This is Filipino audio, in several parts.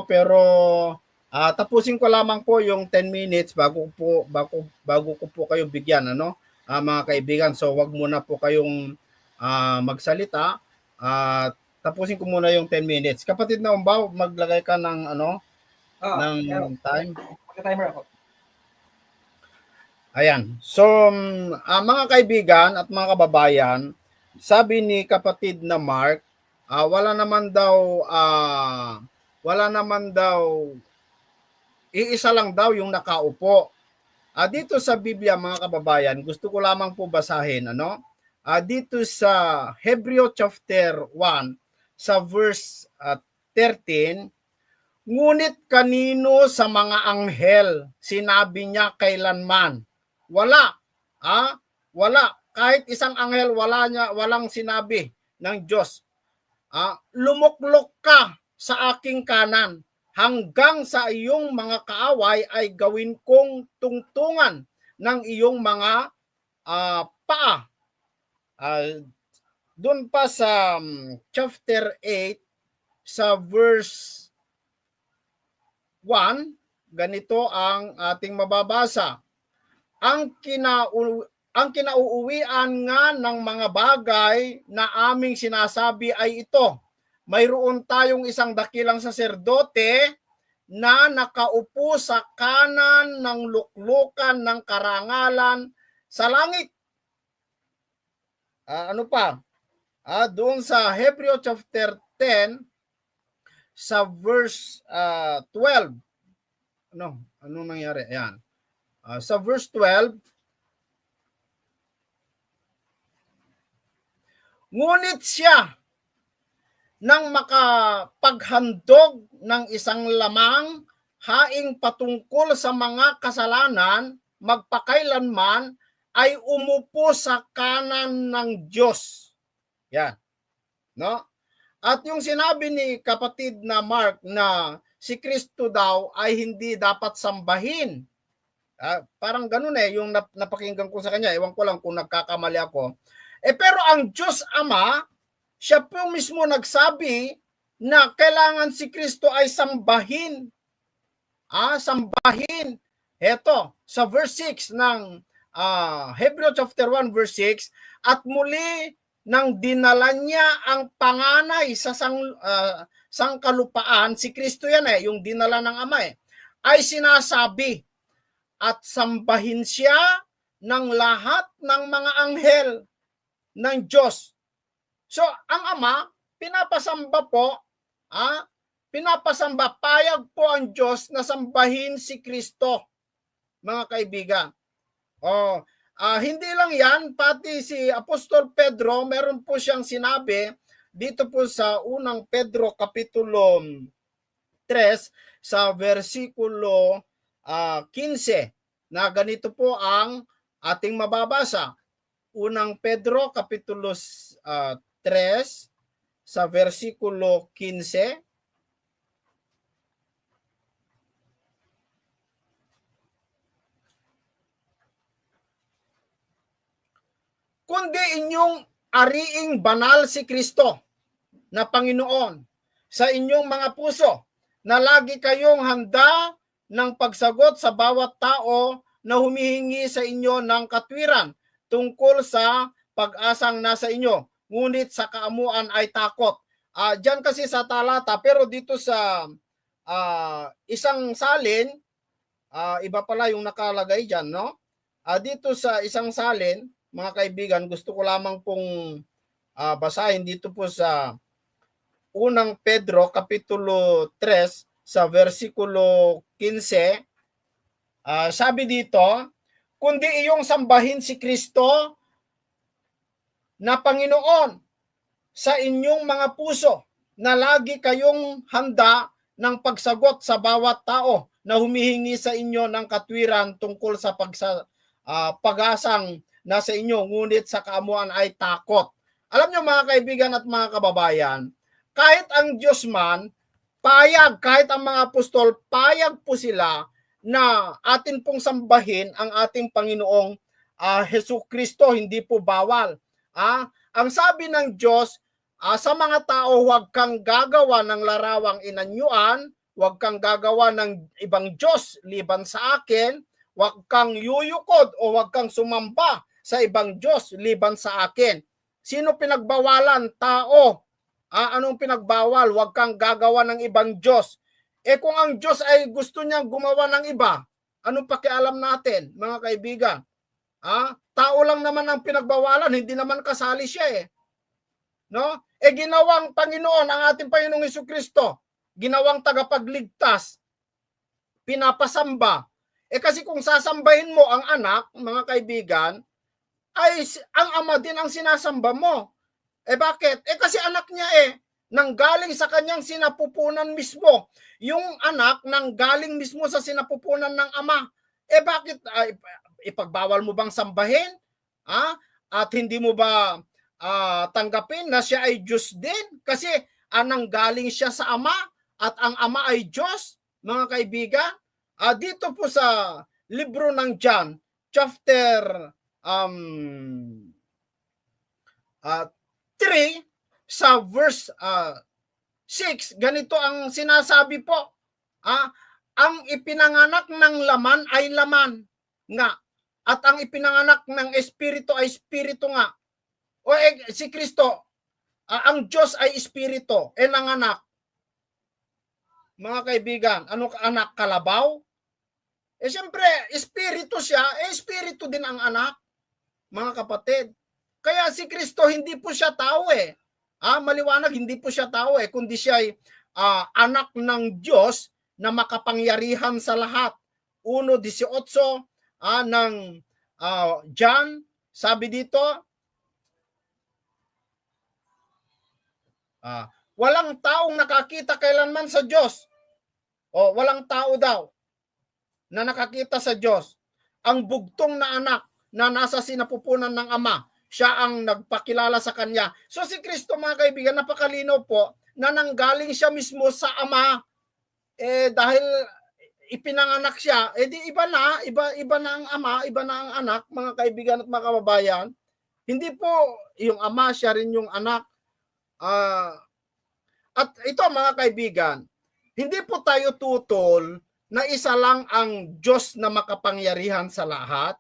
pero tapusin ko lamang po yung 10 minutes bago ko po kayo bigyan, ano, mga kaibigan. So wag muna po kayong magsalita. Tapusin ko muna yung 10 minutes. Kapatid na Umbaw, maglagay ka ng ng time. Mag-timer ako. Ayan. So mga kaibigan at mga kababayan, sabi ni kapatid na Mark, wala naman daw iisa lang daw yung nakaupo. Dito sa Biblia mga kababayan, gusto ko lamang po basahin dito sa Hebreo chapter 1 sa verse 13, ngunit kanino sa mga anghel sinabi niya kailanman? Wala. Wala. Kahit isang anghel walang sinabi ng Diyos. Lumuklok ka sa aking kanan hanggang sa iyong mga kaaway ay gawin kong tungtungan ng iyong mga paa. Doon pa sa chapter 8 sa verse 1, ganito ang ating mababasa. Ang kinauuwian nga ng mga bagay na aming sinasabi ay ito. Mayroon tayong isang dakilang saserdote na nakaupo sa kanan ng luklukan ng karangalan sa langit. Ano pa? Doon sa Hebreo chapter 10 sa verse 12. Anong nangyari? Ayan. Sa verse 12, ngunit siya nang makapaghandog ng isang lamang haing patungkol sa mga kasalanan, magpakailanman ay umupo sa kanan ng Diyos. Yan. No? At yung sinabi ni kapatid na Mark na si Kristo daw ay hindi dapat sambahin. Parang ganun yung napakinggan ko sa kanya. Ewan ko lang kung nagkakamali ako. Pero ang Diyos Ama, siya po mismo nagsabi na kailangan si Kristo ay sambahin. Sambahin. Heto, sa verse 6 ng Hebreo chapter 1 verse 6, at muli nang dinala niya ang panganay sa sangkalupaan, si Kristo yan yung dinala ng Ama ay sinasabi, at sambahin siya ng lahat ng mga anghel ng Diyos. So, ang Ama, pinapasamba po, payag po ang Diyos na sambahin si Kristo, mga kaibigan. Hindi lang yan, pati si Apostol Pedro, meron po siyang sinabi dito po sa unang Pedro Kapitulo 3 sa versikulo 15 na ganito po ang ating mababasa. Unang Pedro Kapitulo 3 sa versikulo 15. Kundi inyong ariing banal si Kristo na Panginoon sa inyong mga puso, na lagi kayong handa ng pagsagot sa bawat tao na humihingi sa inyo ng katwiran tungkol sa pag-asang nasa inyo, ngunit sa kaamuan ay takot. Diyan kasi sa talata, pero dito sa isang salin, iba pala yung nakalagay dyan, no? Dito sa isang salin, mga kaibigan, gusto ko lamang pong basahin dito po sa unang Pedro Kapitulo 3 sa versikulo 15. Sabi dito, kundi iyong sambahin si Kristo na Panginoon sa inyong mga puso, na lagi kayong handa ng pagsagot sa bawat tao na humihingi sa inyo ng katwiran tungkol sa pag-asang nasa inyo, ngunit sa kaamuan ay takot. Alam nyo mga kaibigan at mga kababayan, kahit ang Diyos man, payag, kahit ang mga apostol, payag po sila na atin pong sambahin ang ating Panginoong Jesucristo, hindi po bawal. Ang sabi ng Diyos, sa mga tao, huwag kang gagawa ng larawang inanyuan, huwag kang gagawa ng ibang Diyos liban sa akin, huwag kang yuyukod o huwag kang sumamba sa ibang Diyos liban sa akin. Sino pinagbawalan? Tao. Anong pinagbawal? Huwag kang gagawa ng ibang Diyos. Kung ang Diyos ay gusto niyang gumawa ng iba, anong pakialam natin, mga kaibigan? Tao lang naman ang pinagbawalan, hindi naman kasali siya eh. No? Ginawang Panginoon ang ating Panginoong Jesucristo, ginawang tagapagligtas, pinapasamba. Kasi kung sasambahin mo ang anak, mga kaibigan, ay ang ama din ang sinasamba mo. Bakit? Kasi anak niya nanggaling sa kanyang sinapupunan mismo. Yung anak nanggaling mismo sa sinapupunan ng ama. Bakit? Ipagbawal mo bang sambahin? At hindi mo ba tanggapin na siya ay Diyos din? Kasi nanggaling siya sa ama at ang ama ay Diyos, mga kaibigan. Dito po sa libro ng John, chapter 3, sa verse 6, ganito ang sinasabi po. Ang ipinanganak ng laman ay laman nga, at ang ipinanganak ng espiritu ay espiritu nga. Si Kristo, ang Diyos ay espiritu, nanganak. Mga kaibigan, anong anak? Kalabaw? Siyempre, espiritu siya, espiritu din ang anak, mga kapatid. Kaya si Kristo, hindi po siya tao maliwanag, hindi po siya tao kundi siya ay anak ng Diyos na makapangyarihan sa lahat. 1:18 ng John, sabi dito, walang taong nakakita kailanman sa Diyos. Walang tao daw na nakakita sa Diyos. Ang bugtong na anak na nasa sinapupunan ng Ama, siya ang nagpakilala sa kanya. So si Kristo, mga kaibigan, napakalinaw po na nanggaling siya mismo sa Ama. Dahil ipinanganak siya, di iba na ang Ama, iba na ang anak, mga kaibigan at mga kababayan. Hindi po yung Ama, siya rin yung anak. At ito, mga kaibigan, hindi po tayo tutol na isa lang ang Diyos na makapangyarihan sa lahat.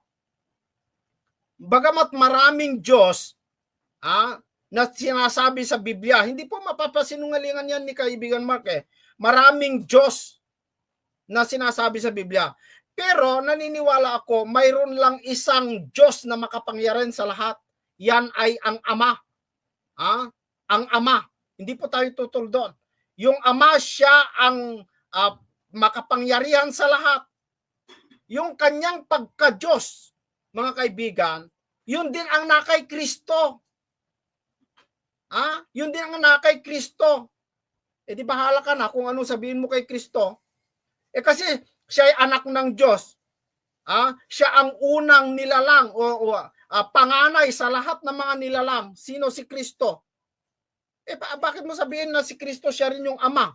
Bagamat maraming Diyos na sinasabi sa Biblia, hindi po mapapasinungalingan yan ni kaibigan Mark Maraming Diyos na sinasabi sa Biblia. Pero naniniwala ako, mayroon lang isang Diyos na makapangyarihan sa lahat. Yan ay ang Ama. Ang Ama. Hindi po tayo tutol doon. Yung Ama, siya ang makapangyarihan sa lahat. Yung kanyang pagka-Diyos, mga kaibigan, yun din ang nakay Kristo. Yun din ang nakay Kristo. Di bahala ka na kung anong sabihin mo kay Kristo. Kasi siya ay anak ng Diyos. Siya ang unang nilalang o panganay sa lahat ng mga nilalang. Sino? Si Kristo. Bakit mo sabihin na si Kristo siya rin yung Ama?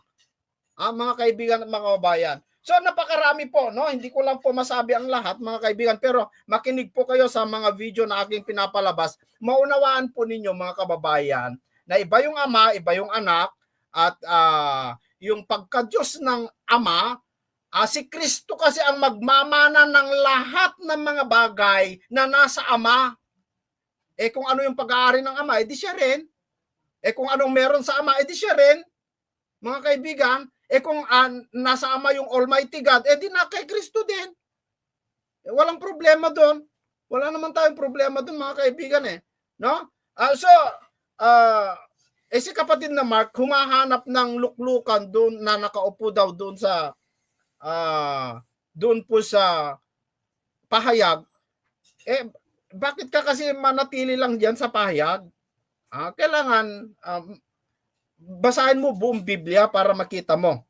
Mga kaibigan at mga kababayan. So napakarami po, no? Hindi ko lang po masabi ang lahat, mga kaibigan, pero makinig po kayo sa mga video na aking pinapalabas. Maunawaan po ninyo, mga kababayan, na iba yung Ama, iba yung anak, at yung pagka-Diyos ng Ama, si Kristo kasi ang magmamana ng lahat ng mga bagay na nasa Ama. Kung ano yung pag-aari ng Ama, edi siya rin. Kung anong meron sa Ama, edi siya rin. Mga kaibigan, kung nasa Ama yung Almighty God, di na kay Kristo din. Walang problema doon. Wala naman tayong problema doon, mga kaibigan no? Si kapatid na Mark, humahanap ng luklukan doon na nakaupo daw doon sa doon po sa pahayag. Bakit ka kasi manatili lang diyan sa pahayag? Kailangan basahin mo buong Biblia para makita mo.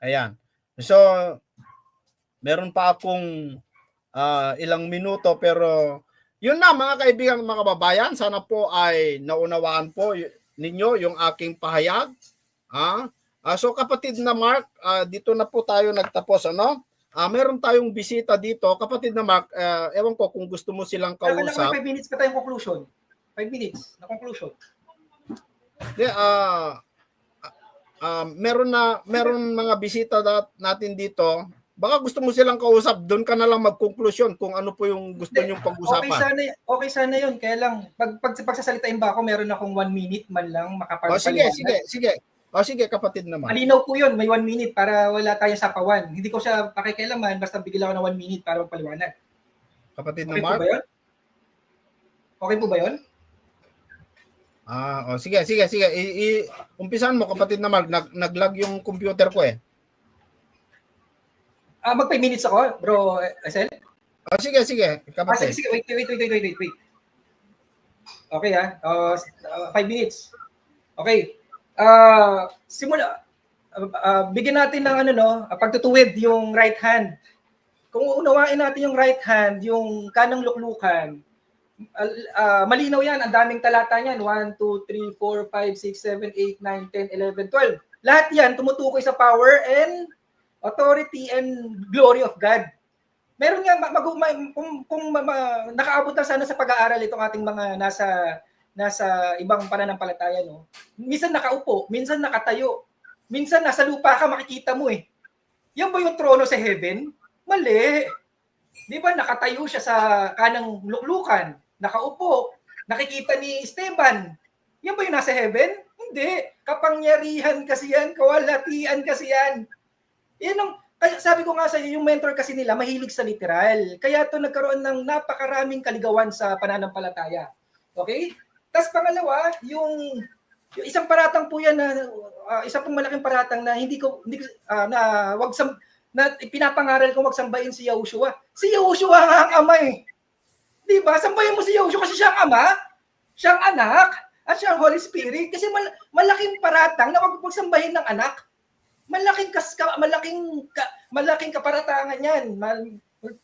Ayan. So, meron pa akong ilang minuto, pero yun na, mga kaibigan, mga kababayan, sana po ay naunawaan po ninyo yung aking pahayag. So kapatid na Mark, dito na po tayo nagtapos, meron tayong bisita dito. Kapatid na Mark, ewan ko kung gusto mo silang kausap. 5 minutes pa tayong conclusion. 5 minutes na conclusion. meron mga bisita natin dito. Baka gusto mo silang kausap, doon ka na lang magkonklusyon kung ano po yung gusto nyong pag-usapan. Okay sana yun. Kaya lang, pagsasalitain ba ako, meron akong 1 minute man lang makapagpaliwanag. Sige, kapatid naman. Malinaw po yun, may 1 minute para wala tayong sapawan. Hindi ko siya pakikialaman, basta bigyan ako ng 1 minute para magpaliwanag. Kapatid Okay na Mark? po ba yun? Okay po ba yun? Sige. Umpisan mo, kapatid na Mark. Nag-lag yung computer ko eh. Mag 5 minutes ako, bro SL? Sige, kapatid. Sige, wait. Okay 5 minutes. Okay. Bigyan natin ng pagtutuwid yung right hand. Kung uunawain natin yung right hand, yung kanang luklukan, malinaw yan, ang daming talata niyan, 1, 2, 3, 4, 5, 6, 7, 8, 9, 10, 11, 12. Lahat yan tumutukoy sa power and authority and glory of God. Meron nga, kung nakaabot na sana sa pag-aaral itong ating mga nasa ibang pananampalataya, no? Minsan nakaupo, minsan nakatayo, minsan nasa lupa ka, makikita mo eh. Yan ba yung trono sa heaven? Mali. Di ba nakatayo siya sa kanang luklukan, nakaupo, nakikita ni Esteban. Yan ba yung nasa heaven? Hindi. Kapangyarihan kasi yan, kawalatian kasi yan. Yan ang, kaya sabi ko nga sa iyo, yung mentor kasi nila mahilig sa literal. Kaya ito nagkaroon ng napakaraming kaligawan sa pananampalataya. Okay? Tapos pangalawa, yung isang paratang po yan na isa pong malaking paratang na na pinapangaral ko wag sambahin si Yahushua. Si Yahushua nga ang ama eh. 'Di ba? Sambahin mo si Yahushua kasi siya ang ama, siyang anak, at siyang Holy Spirit kasi malaking paratang na wag sambahin ng anak. Malaking kaparatangan 'yan.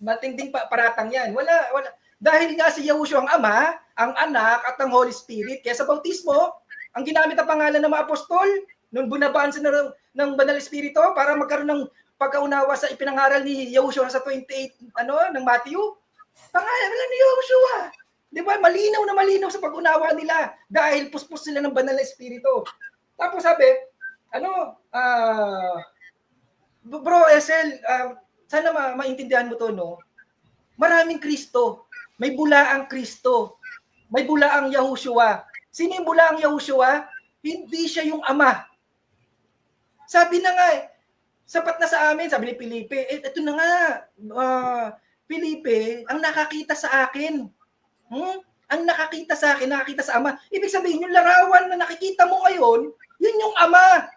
Matinding paratang 'yan. Wala. Dahil nga si Yahushua ang ama, ang anak at ang Holy Spirit. Kaya sa bautismo, ang ginamit ang pangalan ng mga apostol, nung bunabaan sila ng Banal Espiritu para magkaroon ng pagkaunawa sa ipinangaral ni Yahushua sa 28 ng Matthew. Pangalan ni Yahushua. 'Di ba? Malinaw na malinaw sa pag-unawa nila dahil puspos sila ng Banal Espiritu. Tapos sabi, bro SL, sana maintindihan mo to, no? Maraming Kristo. May bulaang Kristo. May bulaang Yahushua. Sino yung bulaang Yahushua? Hindi siya yung ama. Sabi na nga, sapat na sa amin, sabi ni Felipe, ito na nga, Felipe, ang nakakita sa akin. Ang nakakita sa akin, nakakita sa ama. Ibig sabihin, yung larawan na nakikita mo ngayon, yun yung ama.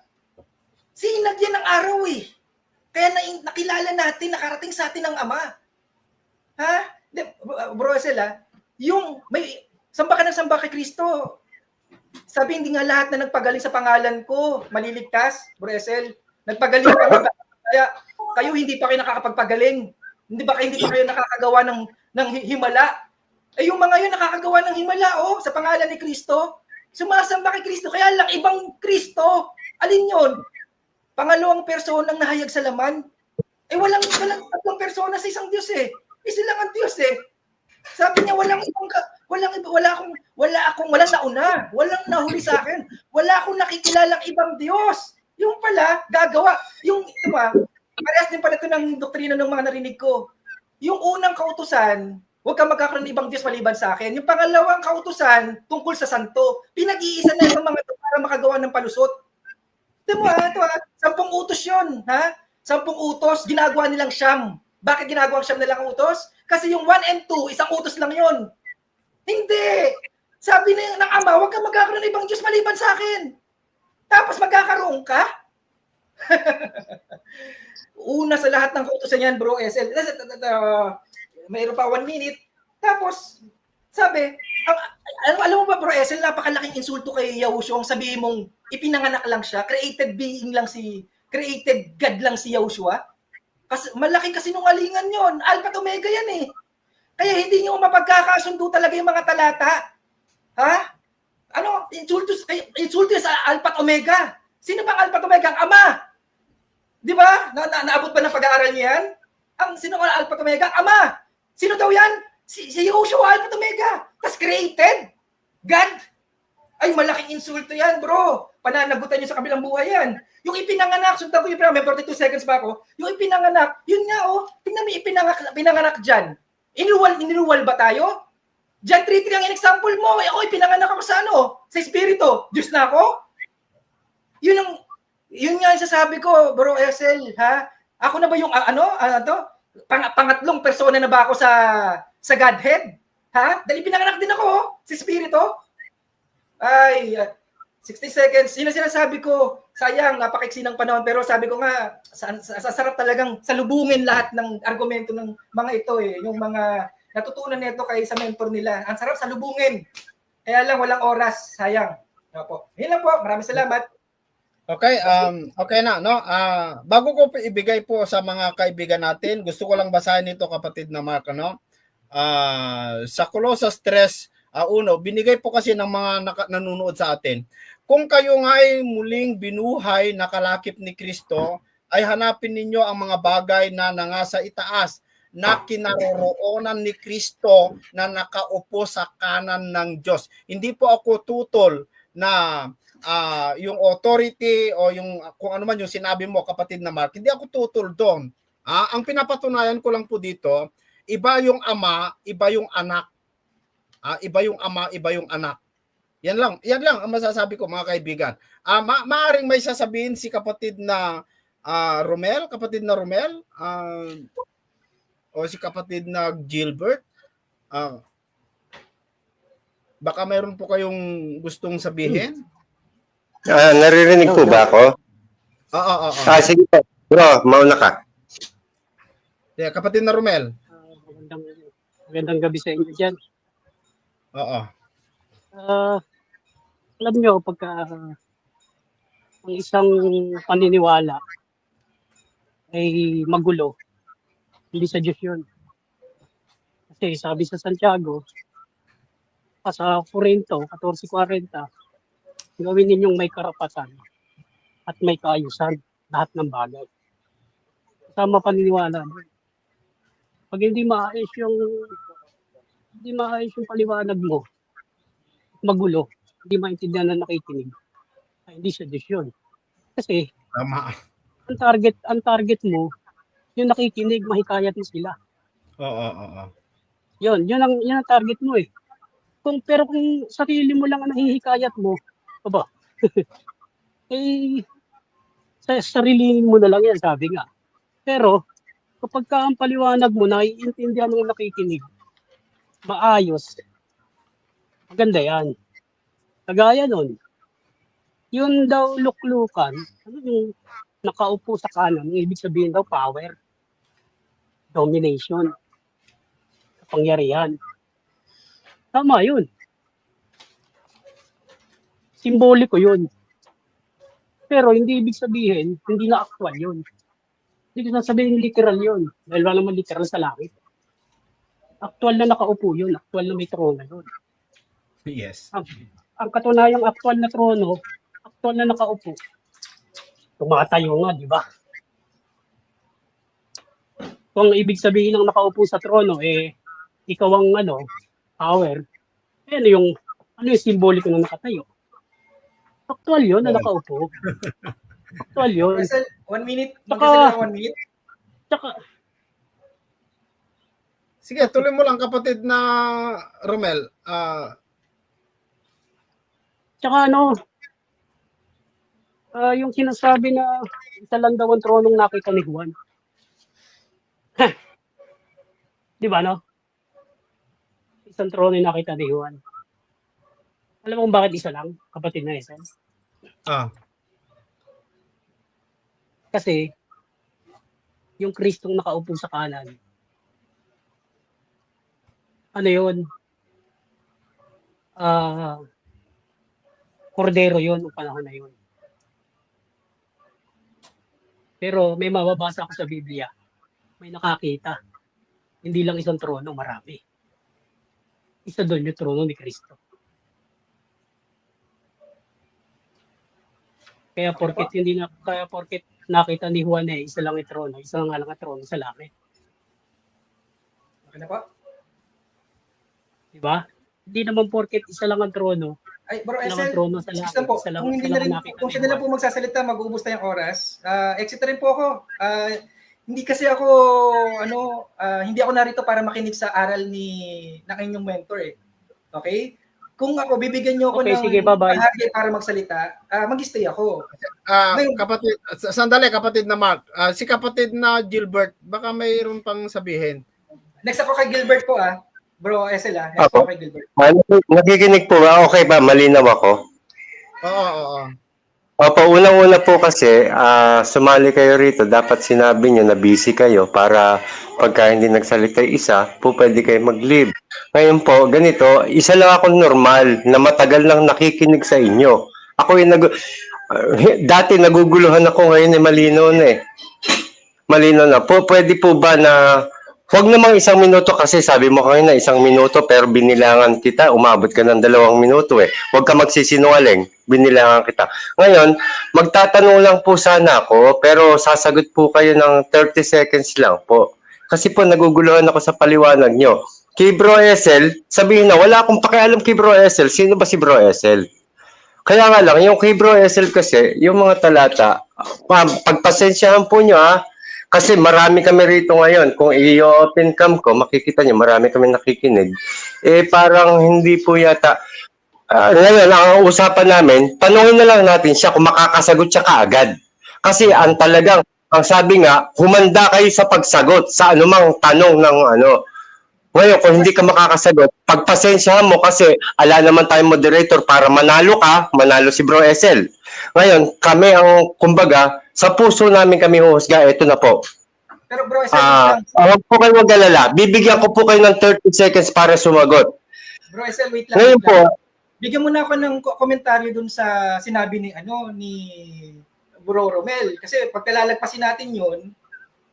Sinag yan ng araw eh. Kaya nakilala natin, nakarating sa atin ang ama. Ha? Bro Esel, yung may samba ka ng samba kay Kristo. Sabi, hindi nga lahat na nagpagaling sa pangalan ko maliligtas, Bro Esel. Nagpagaling pa kaya kayo hindi pa kayo nakakapagpagaling. Hindi pa kayo nakakagawa ng himala. Yung mga yun nakakagawa ng himala sa pangalan ni Kristo. Sumasamba kay Kristo, kaya lang ibang Kristo. Alin yun? Pangalawang personang nahayag sa laman. Walang tatlong persona sa isang Diyos eh. Isa lang ang Diyos eh. Sabi niya walang nauna, walang nahuli sa akin. Wala akong nakikilalang ibang Diyos. Yung pala gagawa, yung diba? Parehas din pala ito ng doktrina ng mga narinig ko. Yung unang kautusan, huwag kang magkakaroon ng ibang Diyos maliban sa akin. Yung pangalawang kautusan, tungkol sa santo. Pinag-iisa na yung mga ito para makagawa ng palusot. Diba? 10 utos yun. Ha? 10 utos, ginagawa nilang siyam. Bakit ginagawa siyam nilang utos? Kasi yung 1 and 2, isang utos lang yun. Hindi! Sabi ng ama, huwag kang magkakaroon ng ibang Diyos maliban sa akin. Tapos magkakaroon ka? Una sa lahat ng kautosan yan, bro, SL. Mayroon pa 1 minute. Tapos, sabi, alam mo ba, bro, SL, napakalaking insulto kay Yahushua. Sabihin mong ipinanganak lang siya, created God lang si Yahushua. Kasi malaking kasinungalingan yon. Alpha at Omega yan eh. Kaya hindi nyo mapagkakasundo talaga yung mga talata. Ha? Insulto sa Alpha at Omega. Sino bang Alpha at Omega? Ang ama. Di ba? Naabot ba ng pag-aaral niya yan? Sino ang Alpha at Omega? Ang ama. Sino daw yan? Si Yahushua, Alpha at Omega. Tapos created. God. Ay, malaking insulto yan, bro. Pananagutan nyo sa kabilang buhay yan. Yung ipinanganak, sundan ko yung may 42 seconds pa ako. Yung ipinanganak, yun nga oh, tingnan mo yung pinanganak dyan. Iniruwal ba tayo? John 3:3 ang in-example mo. Ako, ipinanganak ako sa ano? Sa Espiritu. Diyos na ako? Yun nga yung sasabi ko, bro SL, ha? Ako na ba yung, pangatlong persona na ba ako sa Godhead? Ha? Dahil pinanganak din ako, sa Espiritu. Ay, 60 seconds. Yun ang sinasabi ko. Sayang, napakaiksi ng panahon. Pero sabi ko nga, sarap talagang salubungin lahat ng argumento ng mga ito eh. Yung mga natutunan nito kay sa mentor nila. Ang sarap salubungin. Kaya lang, walang oras. Sayang. Opo. Yun lang po. Maraming salamat. Okay, okay na, no? Bago ko ibigay po sa mga kaibigan natin, gusto ko lang basahin ito, kapatid na Mark, no? Sa Colossus 3:1, binigay po kasi ng mga nanonood sa atin. Kung kayo nga ay muling binuhay na kalakip ni Kristo, ay hanapin ninyo ang mga bagay na nangasa itaas, na kinaroroonan ni Kristo na nakaupo sa kanan ng Diyos. Hindi po ako tutol na yung authority o yung kung ano man yung sinabi mo, kapatid na Mark, hindi ako tutol doon. Ang pinapatunayan ko lang po dito, iba yung ama, iba yung anak. Iba yung ama, iba yung anak. Yan lang ang masasabi ko, mga kaibigan. Maaring may sasabihin si kapatid na Romel, o si kapatid na Gilbert. Baka mayroon po kayong gustong sabihin? Naririnig po ba ako? Oo. Sige po. Bro, mauna ka. Yeah, kapatid na Romel. Magandang gabi sa inyo dyan. Oo. Alam nyo, pagka ang isang paniniwala ay magulo, hindi sa Diyos yun. Kasi sabi sa Santiago, sa Corinto 14:40, gawin ninyong may karapatan at may kaayusan lahat ng bagay. Kasama paniniwala. Pag hindi maayos yung paliwanag mo, magulo, hindi maintindihan na nakikinig, ay hindi sa Diyos yun. Kasi Tama. ang target mo, yung nakikinig, mahikayat mo sila. Oo. Yun ang target mo eh. Pero kung sarili mo lang ang nahihikayat mo, aba, eh, sa sarili mo na lang yan, sabi nga. Pero, kapag ka ang paliwanag mo, naiintindihan ng nakikinig, maayos, maganda yan. Kagaya nun, yun daw luklukan, ano yung nakaupo sa kanan, yung ibig sabihin daw power, domination, kapangyarihan. Tama yun. Simboliko yun. Pero hindi ibig sabihin, hindi na actual yun. Hindi ko sabihin literal yun. Dahil wala naman literal sa langit. Actual na nakaupo yun. Actual na may trono yun. Yes. Ang katunayang actual na trono, actual na nakaupo. Tumatayo nga, di ba? Kung ibig sabihin ng nakaupo sa trono, ikaw ang power. Ano yung simboliko na nakatayo? Actual yun na nakaupo. Actual yun. Marcel, 1 minute. Tsaka- 1 minute. Tsaka, Sige, tuloy mo lang, kapatid na Romel. tsaka yung sinasabi na isa lang daw ang tronong nakita ni Juan. Di ba, no? Isang trono yung nakita ni Juan. Alam mo kung bakit isa lang, kapatid na isa? Kasi, yung Kristong nakaupo sa kanan, ano yun? Kordero yun, yung panahon na yun. Pero may mababasa ako sa Biblia, may nakakita. Hindi lang isang trono, marami. Isa doon yung trono ni Kristo. Kaya porket nakita ni Juan isa lang yung trono, isa lang ang trono sa langit. Okay na po? Di ba? Hindi naman porket isa lang ang trono, Ay, bro, Dalawang SL, trono sa excuse lang po. Sa Kung hindi sa na rin, nakita kung ko siya yung na lang buwan. po magsasalita, mag-uubos tayong oras. Exit na rin po ako. Hindi kasi ako, hindi ako narito para makinig sa aral ng inyong mentor eh. Okay? Kung ako, bibigyan niyo ako Okay, ng sige, bye-bye. bahagi para magsalita, mag-stay ako. Ngayon, Kapatid, sandali kapatid na Mark. Si kapatid na Gilbert, baka mayroon pang sabihin. next ako kay Gilbert po Bro SL next Ako? ako kay Gilbert. Nakikinig po ba? Okay ba? Malinaw ako? Oo. Opo, unang-una po kasi, sumali kayo rito, dapat sinabi nyo na busy kayo para pagka hindi nagsalita yung isa, po pwede kayo mag-leave. Ngayon po, ganito, isa lang ako normal na matagal lang nakikinig sa inyo. Ako yung dati naguguluhan ako, ngayon malinaw na eh. Malinaw na. Pwede po ba na huwag namang 1 minuto kasi sabi mo kanina 1 minuto pero binilangan kita, umabot ka ng 2 minuto eh. Huwag ka magsisinungaling, binilangan kita. Ngayon, magtatanong lang po sana ako pero sasagot po kayo ng 30 seconds lang po. Kasi po naguguluhan ako sa paliwanag nyo. Kay Bro SL, sabihin na wala akong pakialam kay Bro SL. Sino ba si Bro SL? Kaya nga lang, yung kay Bro SL kasi, yung mga talata, pagpasensyahan po nyo kasi marami kami rito ngayon. Kung i-open cam ko, makikita nyo, marami kami nakikinig. Parang hindi po yata. Ngayon, ang usapan namin, tanungin na lang natin siya kung makakasagot siya kaagad. Kasi ang sabi nga, humanda kayo sa pagsagot sa anumang tanong ng Ngayon, kung hindi ka makakasagot, pagpasensyahan mo kasi ala naman tayong moderator para manalo ka, manalo si Bro SL. Ngayon, kami ang, kumbaga, sa puso namin kami huhusga, ito na po. Pero Bro SL, wait lang. Huwag po kayo mag-alala. Bibigyan ko po kayo ng 30 seconds para sumagot. Bro SL, wait lang. Ngayon wait po, lang. Bigyan mo na ako ng komentaryo dun sa sinabi ni Bro Romel. Kasi pag lalagpasin natin yun,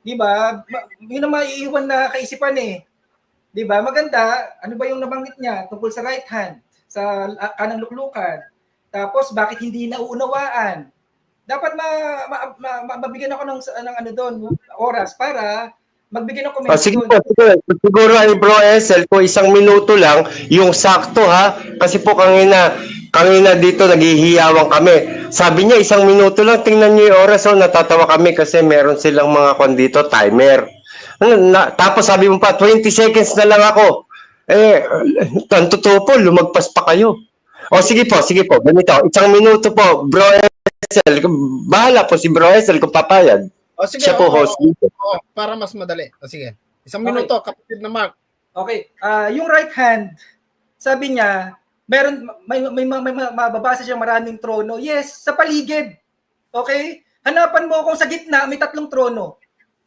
di ba, yun ang maiiwan na kaisipan eh. Di ba? Maganda, ano ba yung nabanggit niya tungkol sa right hand, sa kanang luklukan. Tapos bakit hindi nauunawaan? Dapat mabigyan ako ng oras para magbigay ng komento. sige po, siguro ay Bro SL po 1 minuto lang, yung sakto kasi po kanina dito naghihiyawang kami. Sabi niya 1 minuto lang, tingnan niyo yung oras, natatawa kami kasi meron silang mga dito, timer. Tapos sabi mo pa, 20 seconds na lang ako. Ang totoo po, lumagpas pa kayo. Sige po, ganito, 1 minuto po, Bro SL, bahala po si Bro SL kung papayag. Sige, Siya po host dito. para mas madali. Sige. 1 minuto, kapatid na Mark. Okay. Yung right hand, sabi niya, may mababasa siya maraming trono. Yes, sa paligid. Okay? Hanapan mo kung sa gitna may 3 trono.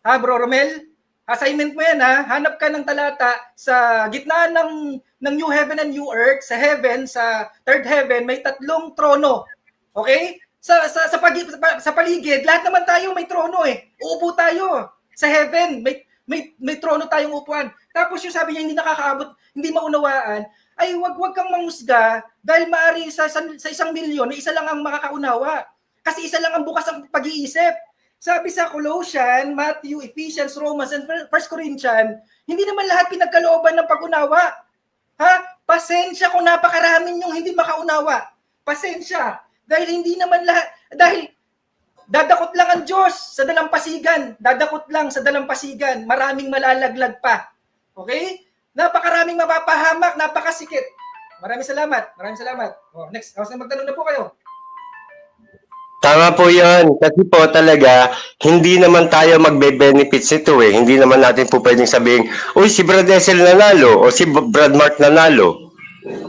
Bro Romel? Assignment mo yan Hanap ka ng talata sa gitna ng new heaven and new earth, sa heaven, sa third heaven, may 3 trono. Okay? Sa paligid, lahat naman tayo may trono eh. Uupo tayo. Sa heaven, may trono tayong upuan. Tapos yung sabi niya hindi nakakaabot, hindi maunawaan, ay wag kang mangusga dahil maari sa 1 milyon, isa lang ang makakaunawa. Kasi isa lang ang bukas ang pag-iisip. Sabi sa Colossians, Matthew, Ephesians, Romans, and 1 Corinthians, hindi naman lahat pinagkalooban ng pag-unawa. Pasensya kung napakaraming yung hindi makaunawa. Pasensya. Dahil hindi naman lahat, dahil dadakot lang ang Diyos sa dalampasigan. Dadakot lang sa dalampasigan. Maraming malalaglag pa. Okay? Napakaraming mapapahamak, napakasikip. Maraming salamat. Next, magtanong na po kayo. Tama po yan. Kasi po talaga, hindi naman tayo magbe-benefits ito eh. Hindi naman natin po pwedeng sabihin, uy, si Brad Esel nanalo o si Brad Mark nanalo.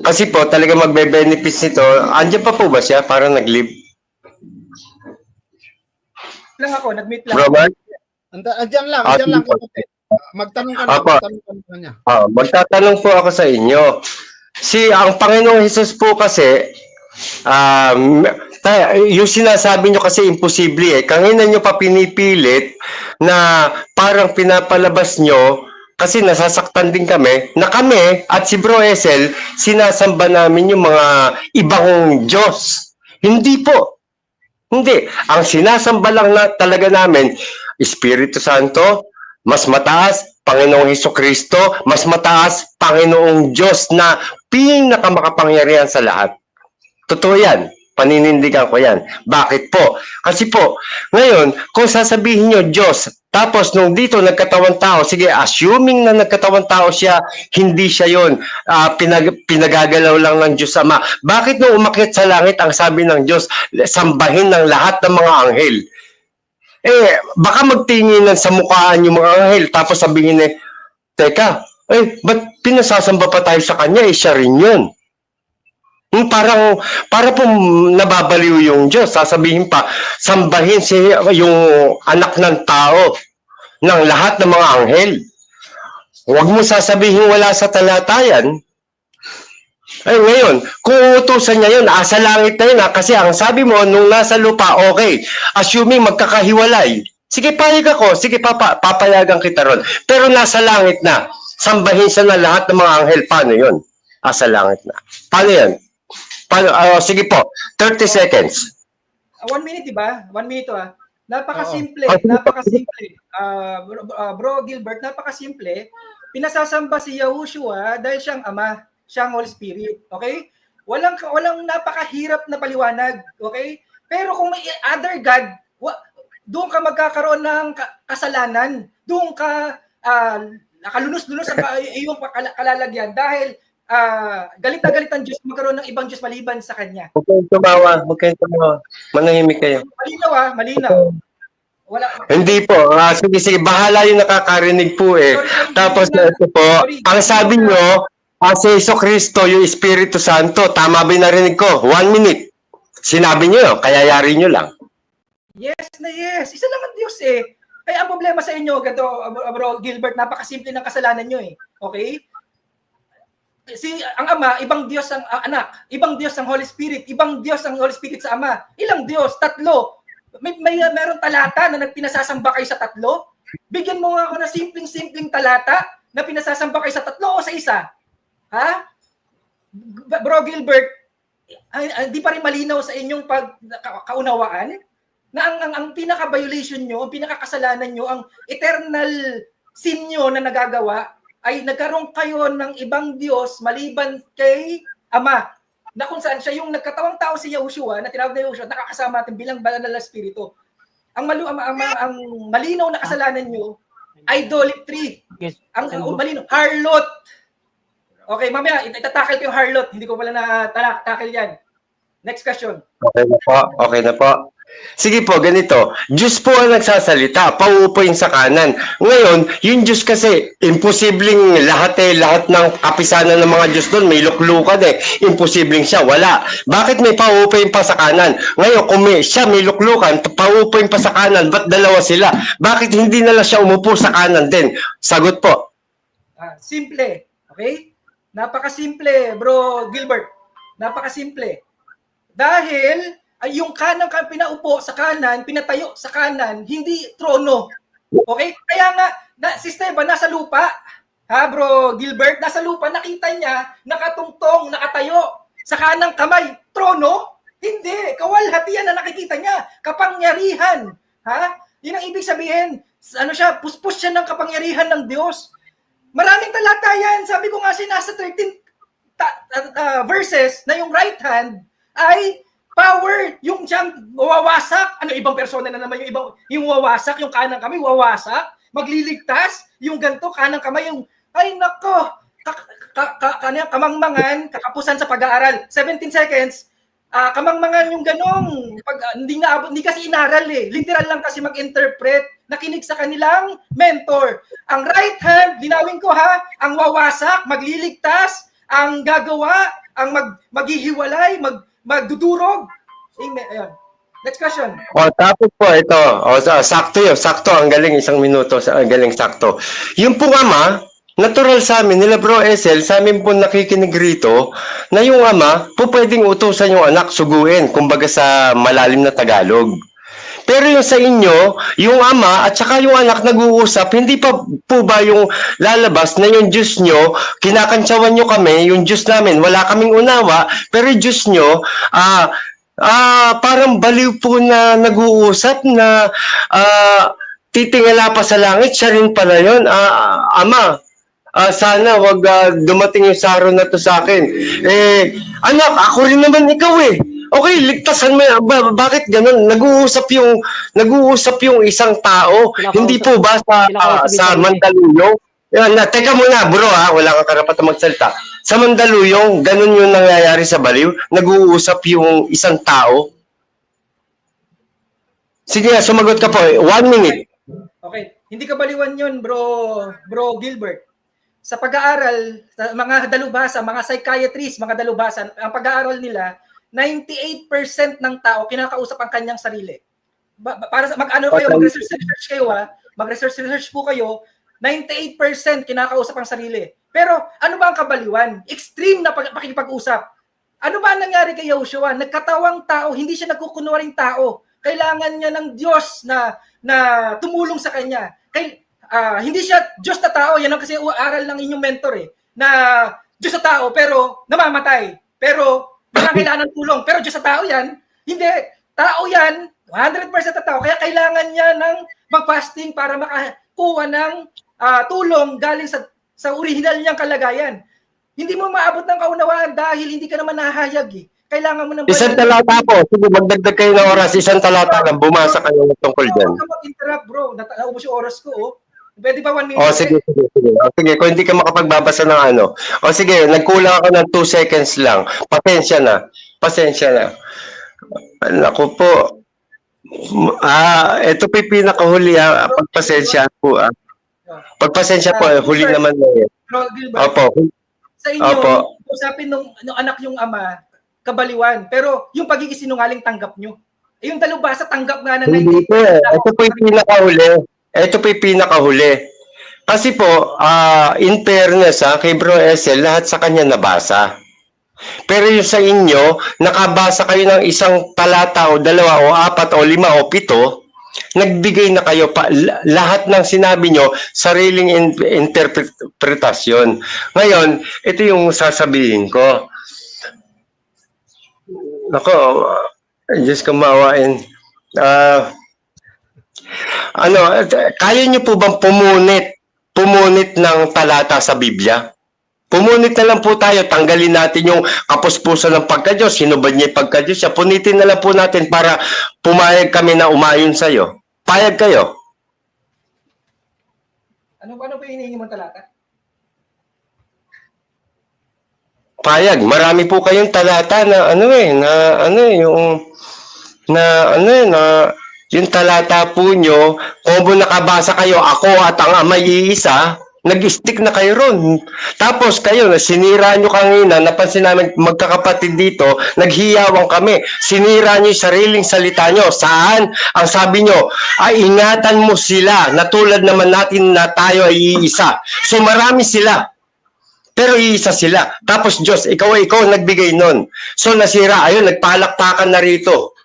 Kasi po talaga magbe-benefits nito. Andiyan pa po ba siya? Parang nag-leave. Nag-meet lang. Bro Mark? Andiyan lang, kapatid. Magtanong ka na, magtanong ka na niya. Magtatanong po ako sa inyo. Ang Panginoong Hesus po kasi, yung sinasabi nyo kasi imposible eh. Kanina nyo pa pinipilit na parang pinapalabas nyo kasi nasasaktan din kami na kami at si Bro Esel sinasamba namin yung mga ibang Diyos. Hindi po. Hindi. Ang sinasamba lang talaga namin, Espiritu Santo, mas mataas, Panginoong Hesukristo, mas mataas, Panginoong Diyos na pinakamakapangyarihan sa lahat. Totoo yan. Paninindigan ko yan. Bakit po? Kasi po, ngayon, kung sasabihin nyo, Diyos, tapos nung dito nagkatawang tao, sige, assuming na nagkatawang tao siya, hindi siya yun. Pinagagalaw lang ng Diyos Ama. Bakit nung umakyat sa langit, ang sabi ng Diyos, sambahin ng lahat ng mga anghel? Baka magtinginan sa mukhaan yung mga anghel, tapos sabihin teka, ba't pinasasamba pa tayo sa kanya? Siya rin yun. Para po nababaliw yung Diyos. Sasabihin pa, sambahin yung anak ng tao ng lahat ng mga anghel. Huwag mo sasabihin wala sa talatayan. Ngayon, kung utusan niya yun, sa langit na yun kasi ang sabi mo, nung nasa lupa, okay. Assuming magkakahiwalay. Sige, payag ako. Sige, papayagan kita ron. Pero nasa langit na. Sambahin siya na lahat ng mga anghel. Paano yun? Sa langit na. Paano yan? Sige po, 30 seconds. 1 minute, diba? 1 minute Napakasimple, napakasimple. Bro Gilbert, napakasimple. Pinasasamba si Yahushua dahil siyang Ama, siyang Holy Spirit, okay? Walang napakahirap na paliwanag, okay? Pero kung may other God, doon ka magkakaroon ng kasalanan, doon ka nakalunos-lunos ang iyong kalalagyan dahil galit na galit ang Diyos magkaroon ng ibang Diyos maliban sa Kanya. Huwag kayong tumawa. Manahimik kayo. Malinaw. Wala. Hindi po. Sige. Bahala yung nakakarinig po Tapos ito po, ang sabi nyo, si Jesucristo, yung Espiritu Santo, tama ba yung narinig ko? 1 minute. Sinabi nyo, kaya yari nyo lang. Yes na yes. Isa lang ang Diyos Kaya ang problema sa inyo, Bro Gilbert, napakasimple ng kasalanan nyo Okay? Ang Ama, ibang Diyos ang Anak, ibang Diyos ang Holy Spirit, ibang Diyos ang Holy Spirit sa Ama. Ilang Diyos? 3. Meron talata na pinasasamba kayo sa 3? Bigyan mo nga ako ng simpleng talata na pinasasamba kayo sa 3 o sa isa? Ha? Bro Gilbert, hindi pa rin malinaw sa inyong kaunawaan na ang pinaka-violation nyo, ang pinaka-kasalanan nyo, ang eternal sin nyo na nagagawa ay nagkaroon kayo ng ibang Diyos maliban kay Ama, na kung saan siya yung nagkatawang tao si Yahushua, na tinawag na Yahushua, nakakasama natin bilang banal na Espiritu. Ang malinaw na kasalanan nyo, idolatry. Ang malinaw, harlot. Okay, mamaya, itatakil ko yung harlot. Hindi ko pala na-takil yan. Next question. Okay na po. Sige po, ganito. Diyos po ang nagsasalita, pauupoyin sa kanan. Ngayon, yung Diyos kasi, imposibleng lahat ng kapisanan ng mga Diyos doon, may luklukan Imposibleng siya, wala. Bakit may pauupoyin pa sa kanan? Ngayon, kung siya may luklukan, pauupoyin pa sa kanan, ba't dalawa sila? Bakit hindi na lang siya umupo sa kanan din? Sagot po. Simple, okay? Napakasimple, Bro Gilbert. Napakasimple. Dahil yung kanang pinaupo sa kanan, pinatayo sa kanan, hindi trono. Okay? Kaya nga, si Esteban nasa lupa, Bro Gilbert, nasa lupa, nakita niya, nakatungtong, nakatayo, sa kanang kamay, trono? Hindi, kawalhatian na nakikita niya, kapangyarihan. Yun ang ibig sabihin, puspos siya ng kapangyarihan ng Diyos. Maraming talata yan, sabi ko nga nasa 13 verses na yung right hand ay power, yung siyang wawasak, ibang persona na naman yung wawasak, yung kanang kamay, wawasak, magliligtas, yung ganto, kanang kamay, ay nako, kamangmangan, kakapusan sa pag-aaral, 17 seconds, kamangmangan yung ganong, hindi kasi inaral literal lang kasi mag-interpret, nakinig sa kanilang mentor. Ang right hand, linawin ko ang wawasak, magliligtas, ang gagawa, ang maghihiwalay, magdudurog. Ayun. Next question. Tapos po ito. Sakto yun. Sakto. Ang galing. 1 minuto. Ang galing sakto. Yung pong Ama, natural sa amin, nila Bro Esel, sa amin po nakikinig rito, na yung Ama, po pwedeng utusan yung anak, suguin. Kumbaga sa malalim na Tagalog. Pero yung sa inyo, yung Ama at saka yung anak nag-uusap, hindi pa po ba yung lalabas na yung Diyos nyo, kinakantsawan nyo kami, yung Diyos namin, wala kaming unawa, pero yung Diyos nyo, parang baliw po na nag-uusap na titingala pa sa langit, siya rin pala yun. Ama, sana wag dumating yung saro na to sa akin. Anak, ako rin naman ikaw eh. Okay, ligtasan mo yan. Bakit ganun? Nag-uusap yung isang tao. Hindi po ba sa Mandaluyong? Yan, teka muna bro wala kang karapatan magsalita. Sa Mandaluyong, ganun yung nangyayari sa Baliw. Nag-uusap yung isang tao. Sige, sumagot ka po. 1 minute. Okay. Hindi ka baliwan yun, bro Gilbert. Sa pag-aaral, sa mga dalubhasa, mga psychiatrists, mga dalubhasa, ang pag-aaral nila, 98% ng tao kinakausap ang kanyang sarili. Para sa mag-research kayo mag-research po kayo, 98% kinakausap ang sarili. Pero ano ba ang kabaliwan? Extreme na pakikipag-usap. Ano ba ang nangyari kay Yoshua? Nagkatawang tao, hindi siya nagkukunwaring tao. Kailangan niya ng Diyos na tumulong sa kanya. Hindi siya Diyos na tao, yan ang kasi aral ng inyong mentor na Diyos na tao pero namamatay. Pero kailangan ng tulong. Pero Diyos na tao yan, hindi. Tao yan, 100% na tao. Kaya kailangan niya ng mag-fasting para makakuha ng tulong galing sa original niyang kalagayan. Hindi mo maabot ng kaunawaan dahil hindi ka naman nahahayag Kailangan mo ng isang talata po. Sige, magdagdag kayo ng oras. Isang talata lang. Bumasa kayo tungkol dyan. Huwag ka mag-interrupt, bro. Naubos yung oras ko, Pwede ba 1 minute? Sige. Sige, kung hindi ka makapagbabasa ng ano. Sige, nagkulang ako ng 2 seconds lang. Pasensya na. Naku po. Ito po yung pinakahuli Pagpasensya po Pagpasensya po, huli naman na yun. Bro Gilbert, Opo. sa inyo, usapin nung anak yung ama, kabaliwan. Pero yung pagiging sinungaling tanggap nyo. Yung dalubhasa tanggap nga na Hindi po. Ito po yung pinakahuli. Kasi po, in fairness kay Bro Esel, lahat sa kanya nabasa. Pero yung sa inyo, nakabasa kayo ng isang talata o 2 o 4 o 5 o 7, nagbigay na kayo lahat ng sinabi nyo, sariling interpretasyon. Ngayon, ito yung sasabihin ko. Nako, Diyos ko maawain. Kaya nyo po bang pumunit ng talata sa Biblia? Pumunit na lang po tayo, tanggalin natin yung kapuspusan ng pagka-Diyos, hinubad niya yung pagka-Diyos siya. Punitin na lang po natin para pumayag kami na umayon sa'yo. Payag kayo. Ano ba hinihingi mong talata? Payag. Marami po kayong talata na yung talata po nyo, kung nakabasa kayo, ako at ang Amay iisa, nag-stick na kayo ron. Tapos kayo, sinira nyo kanina, napansin namin magkakapatid dito, naghiyawang kami. Sinira nyo yung sariling salita nyo. Saan? Ang sabi nyo, ingatan mo sila, na tulad naman natin na tayo ay iisa. So marami sila. Pero iisa sila. Tapos Diyos, ikaw nagbigay nun. So nasira, ayun, nagpalakpakan na rito.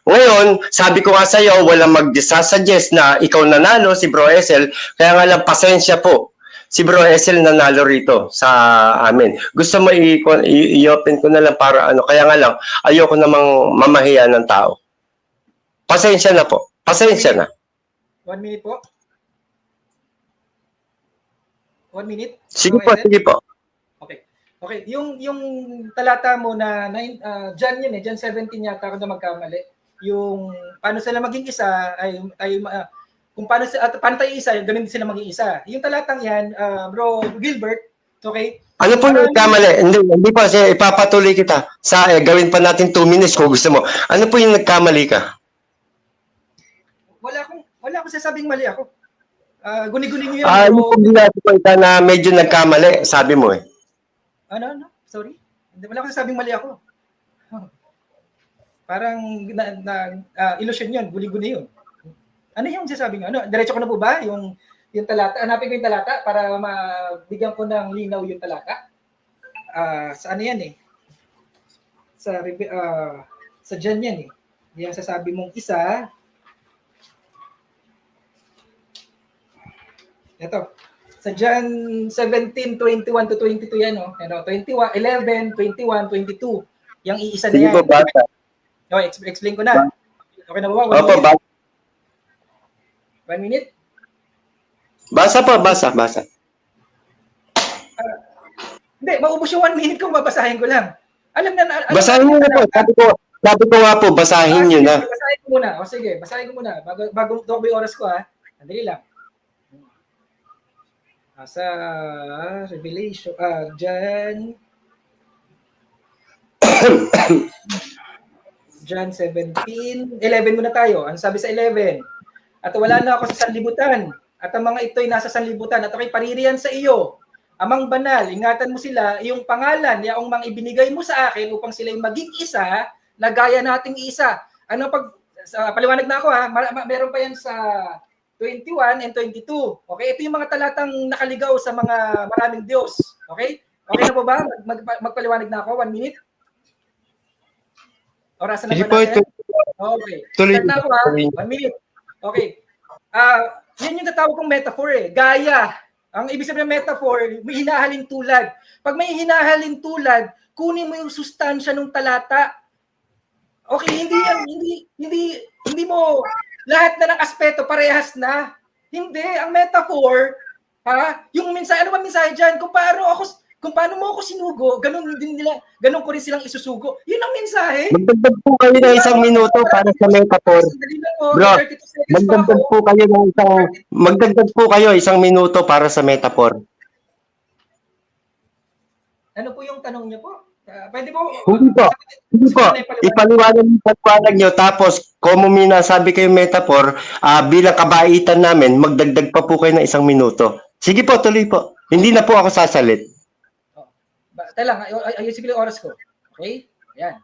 Ngayon, sabi ko nga sa'yo, walang mag-suggest na ikaw nanalo, si Bro Esel, kaya nga lang pasensya po. Si Bro Esel nanalo rito sa amin. Gusto mo i-open ko na lang para kaya nga lang, ayoko namang mamahiya ng tao. Pasensya na po. Pasensya na. 1 minute po. 1 minute? Sige po, sige po. Okay, yung talata mo na John yun John 17 yata ako na magkamali. Yung paano sila maging isa kung paano tayo isa, ganun din sila maging isa. Yung talatang yan, Bro Gilbert, okay? Ano po yung nagkamali? Hindi pa, ipapatuloy kita. Gawin pa natin 2 minutes kung gusto mo. Ano po yung nagkamali ka? Wala akong sasabing mali ako. Guni-guni niyo yan. Yung pagbilato po ita na medyo nagkamali, sabi mo Ano? Sorry? Wala akong sasabing mali ako. Parang illusion yun, guni-guni yun. Ano yung sasabi nga? Diretso ko na po ba yung talata? Hanapin ko yung talata para mabigyan ko ng linaw yung talata. Sa ano yan Sa John yan Yung sasabi mong isa. Ito. Sa John 17:21 to 22 yan 21, 11, 21, 22. Yung iisa na yan. Okay, explain ko na. Okay na ba? 1 minute? Basa pa, basa. maubos yung 1 minute kung babasahin ko lang. Alam Basahin niyo na po. Sabi ko nga po, basahin niyo na. Basahin ko muna. O sige, basahin ko muna. Bago tumakbo yung oras ko ha. Andali lang. Sa Revelation, John 17, 11 muna tayo. Ano sabi sa 11? At wala na ako sa sanlibutan. At ang mga ito'y nasa sanlibutan. At ako'y paririyan sa iyo. Amang banal, ingatan mo sila, iyong pangalan, yaong mga ibinigay mo sa akin upang sila'y maging isa, na gaya nating isa. Ano paliwanag na ako ha, meron pa yan sa 21 and 22. Okay, ito yung mga talatang nakaligaw sa mga maraming Diyos. Okay? Okay na po ba? Magpaliwanag na ako, 1 minute? Orasan na ba natin? Okay. Start na ako ha, 1 minute. Okay. Yan yung tatawag kong metaphor eh. Gaya. Ang ibig sabihin ng metaphor, may hinahalin tulad. Pag may hinahalin tulad, kunin mo yung sustansya ng talata. Okay, hindi mo lahat na ng aspeto parehas na. Hindi, ang metaphor, yung mensahe, ano ba mensahe diyan? Kung paano mo ako sinugo, ganun ko rin silang isusugo. Yun ang mensahe. Magdagdag po kayo ng 1 minuto para sa metaphor. Bro, magdagdag po kayo 1 minuto para sa metaphor. Ano po yung tanong niyo po? Pwede po? Hindi po. Ipaliwanag nyo, tapos kung sabi kayo metaphor, bilang kabaitan namin, magdagdag pa po kayo ng 1 minuto. Sige po, tuloy po. Hindi na po ako sasalit. Lang, ayusin ko yung oras ko. Okay? Ayan.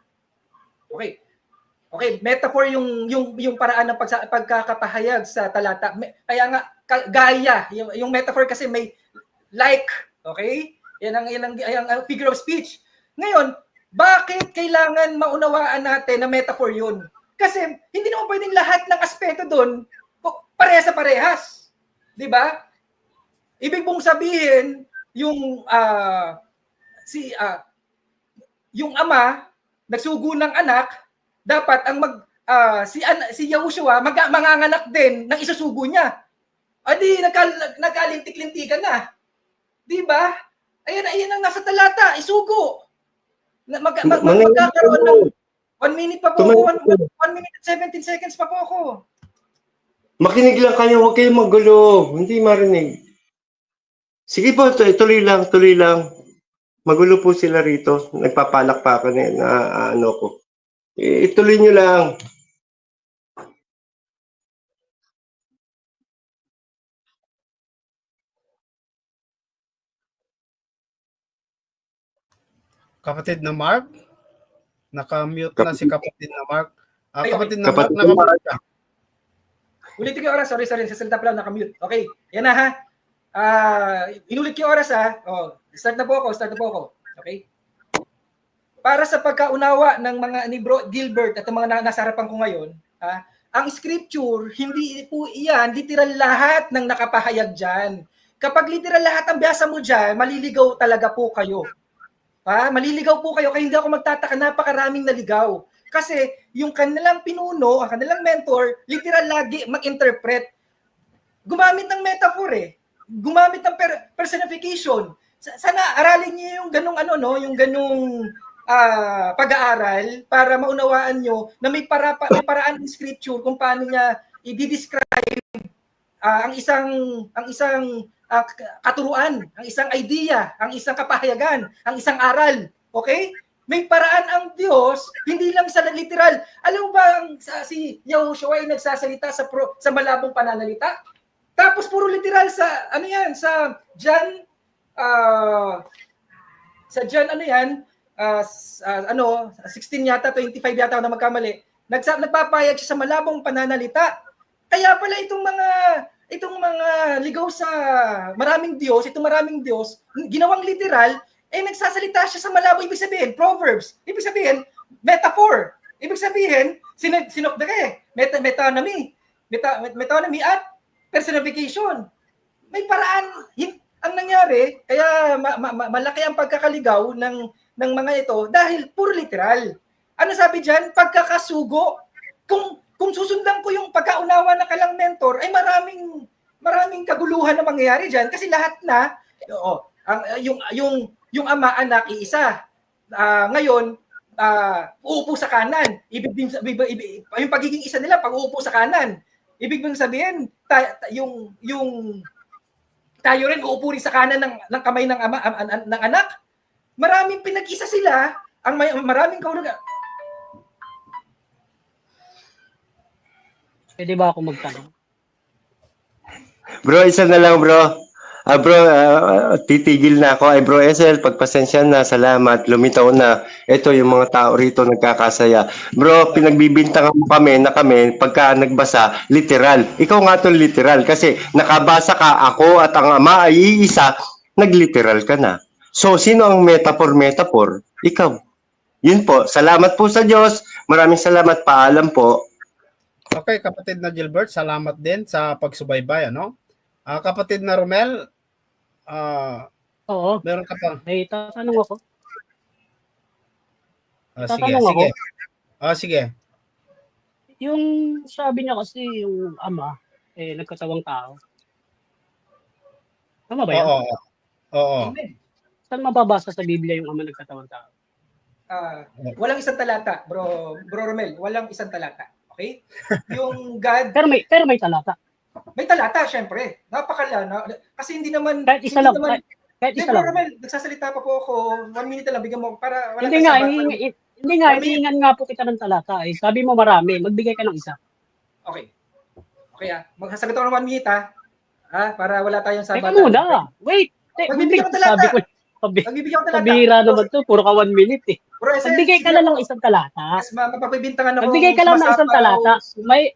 Okay, metaphor yung paraan ng pagkakapahayag sa talata. Kaya nga gaya, yung metaphor kasi may like, okay? Yan ang figure of speech. Ngayon, bakit kailangan maunawaan natin na metaphor yun? Kasi hindi naman pwedeng lahat ng aspeto doon parehas sa parehas. 'Di ba? Ibig mong sabihin yung yung ama nagsugo ng anak, dapat ang si Yahushua manganganak din ng isusugo niya. Adi nagkalintik-lintikan na. 'Di ba? Ayan ang nasa talata, isugo. Magkakaroon ng 1 minute pa po ako, 1 minute 17 seconds pa po ako. Makinig lang kayo, huwag kayong magulo. Hindi marinig. Sige po, tuloy lang. Magulo po sila rito. Nagpapalakpakan na ano ko. Ituloy nyo lang. Kapatid na Mark, naka-mute na si kapatid na Mark. Kapatid na Mark, naka-mute ka. Ulitin ko yung oras. Sorry. Sa salita pa lang, naka-mute. Okay. Yan na ha. Inulit ko yung oras ha. Start na po ako. Okay? Para sa pagkaunawa ng mga ni Bro Gilbert at ang mga nasa harapan ko ngayon, ang scripture, hindi po iyan literal lahat ng nakapahayag dyan. Kapag literal lahat ang biyasa mo dyan, maliligaw talaga po kayo. Maliligaw po kayo, kaya hindi ako magtataka, napakaraming naligaw. Kasi yung kanilang pinuno, ang kanilang mentor, literal lagi mag-interpret. Gumamit ng metaphor gumamit ng personification. Sana aralin niyo yung ganung yung ganung pag-aaral para maunawaan nyo na may paraan ng scripture kung paano niya i-describe ang isang katuruan, ang isang idea, ang isang kapahayagan, ang isang aral. Okay? May paraan ang Diyos, hindi lang sa literal. Alam mo ba si Yahushua ay nagsasalita sa malabong pananalita? Tapos puro literal sa sa John 16 yata, 25 yata ako na magkamali. Nagpapayag siya sa malabong pananalita. Kaya pala itong mga ligaw sa maraming Diyos, ginawang literal, nagsasalita siya sa malabo. Ibig sabihin, Proverbs. Ibig sabihin, metaphor. Ibig sabihin, metonymy at personification. May paraan. Ang nangyari, kaya malaki ang pagkakaligaw ng mga ito dahil puro literal. Ano sabi diyan? Pagkakasugo. Kung susundan ko yung pagkaunawa ng kalang mentor, ay maraming kaguluhan na mangyayari diyan kasi lahat na yung Ama, Anak, iisa. Ngayon, uupo sa kanan. Yung pagiging isa nila, pag uupo sa kanan, ibig sabihin, yung tayo rin uupo rin sa kanan ng kamay ng Ama, ng Anak. Maraming pinag-isa sila, maraming kahulugan. Pwede ba ako magtanong? Bro, isa na lang bro. Bro, titigil na ako. Ay bro SL, pagpasensya na, salamat. Lumitaw na. Ito yung mga tao rito nagkakasaya. Bro, pinagbibintangan mo kami na kami, pagka nagbasa, literal. Ikaw nga tong literal kasi nakabasa ka, ako at ang Ama ay iisa, nagliteral ka na. So, sino ang metaphor? Ikaw. Yun po. Salamat po sa Diyos. Maraming salamat. Paalam po. Okay, kapatid na Gilbert, salamat din sa pagsubaybay, ano? Kapatid na Romel, Oo. meron ka pa? May tatanong ako. Sige, Tatanong sige. ako. Sige. Yung sabi niya kasi yung Ama, nagkatawang tao. Tama ba yan? Oo. Amen. Saan mababasa sa Biblia yung Ama nagkatawang tao? Walang isang talata, Bro Romel, walang isang talata. Okay? Yung God, Pero may talata. may talata, syempre. Kasi hindi naman... Kahit isa lang. Kahit Hindi, isa Bro lang. Romel, nagsasalita pa po ako. 1 minute na lang, bigyan mo para wala Hindi nga, hihingan nga po kita ng talata. Sabi mo marami, magbigay ka ng isa. Okay. Okay magsasagot ako ng 1 minute para wala tayong Teka sabatan. muna. Wait. Magbibigyan ko talata. Sabi ko, Magbibigyan ko talata. sabira naman to. Puro ka 1 minute eh. Bro, Magbigay ka na lang isang talata. Yes, mapagbibintangan ako. Magbigay ka lang ng isang talata. May,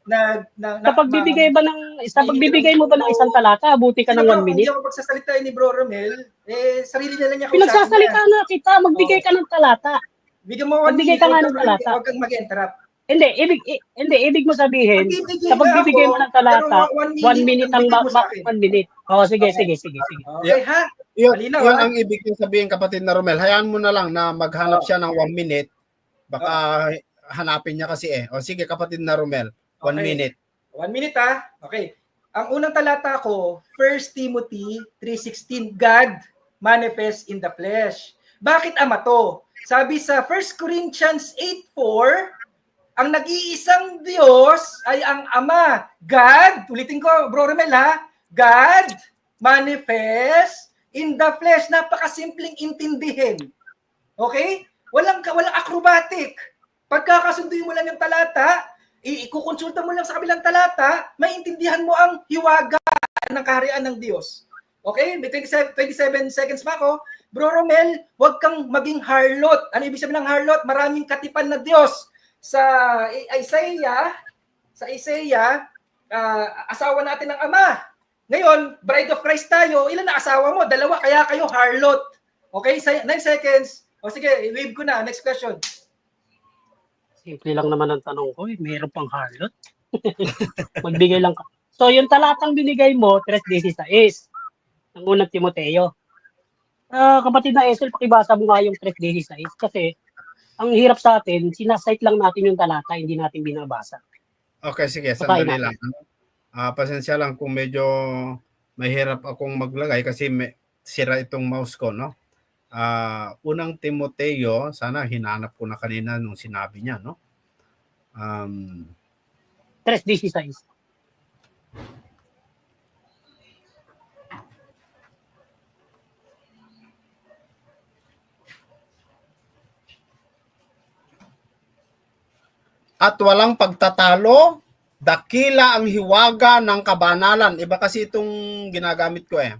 kapag bibigay mo ba ng isang talata, buti ka ng 1 minute. Hindi ako pagsasalita ni Bro Romel, sarili na lang niya Pinagsasalita na kita, magbigay ka ng talata. Bigyan mo 1 Magbigay minute. ka nga ng talata. Huwag kang mag-interrupt. Hindi, ibig mo sabihin, kapag bibigay mo ng talata, 1 minute ang 1 minute. Oo, sige. Okay, ha? Yun Malinaw, ang ibig sabihin, kapatid na Romel. Hayaan mo na lang na maghanap siya ng 1 minute. Baka hanapin niya kasi eh. O sige, kapatid na Romel, 1 minute. 1 minute Okay. Ang unang talata ko, 1 Timothy 3:16, God manifest in the flesh. Bakit Ama to? Sabi sa 1 Corinthians 8:4, ang nag-iisang Diyos ay ang Ama. God, ulitin ko, Bro Romel God manifest in the flesh. Napakasimpleng intindihin. Okay? Walang acrobatic. Pagkakasunduin mo lang yung talata, ikukonsulta mo lang sa kabilang talata, maintindihan mo ang hiwaga ng kaharian ng Diyos. Okay? May 27 seconds pa ako. Bro Romel, huwag kang maging harlot. Ano ibig sabihin ng harlot? Maraming katipan na Diyos. Sa Isaiah, asawa natin ng Ama. Ngayon, bride of Christ tayo, ilan na asawa mo? 2, kaya kayo harlot. Okay, 9 seconds. O sige, wave ko na. Next question. Simple lang naman ang tanong ko. Mayroon pang harlot. Magbigay lang ka. So, yung talatang binigay mo, 3:16, ng unang Timoteo. Kapatid na Esel, pakibasa mo nga yung 3:16 kasi ang hirap sa atin, sinasite lang natin yung talata, hindi natin binabasa. Okay, sige. Sandali lang. Pasensya lang kung medyo mahirap akong maglagay kasi sira itong mouse ko, no? Unang Timoteo, sana hinanap ko na kanina nung sinabi niya, no? 3:16. At walang pagtatalo, dakila ang hiwaga ng kabanalan. Iba kasi itong ginagamit ko eh.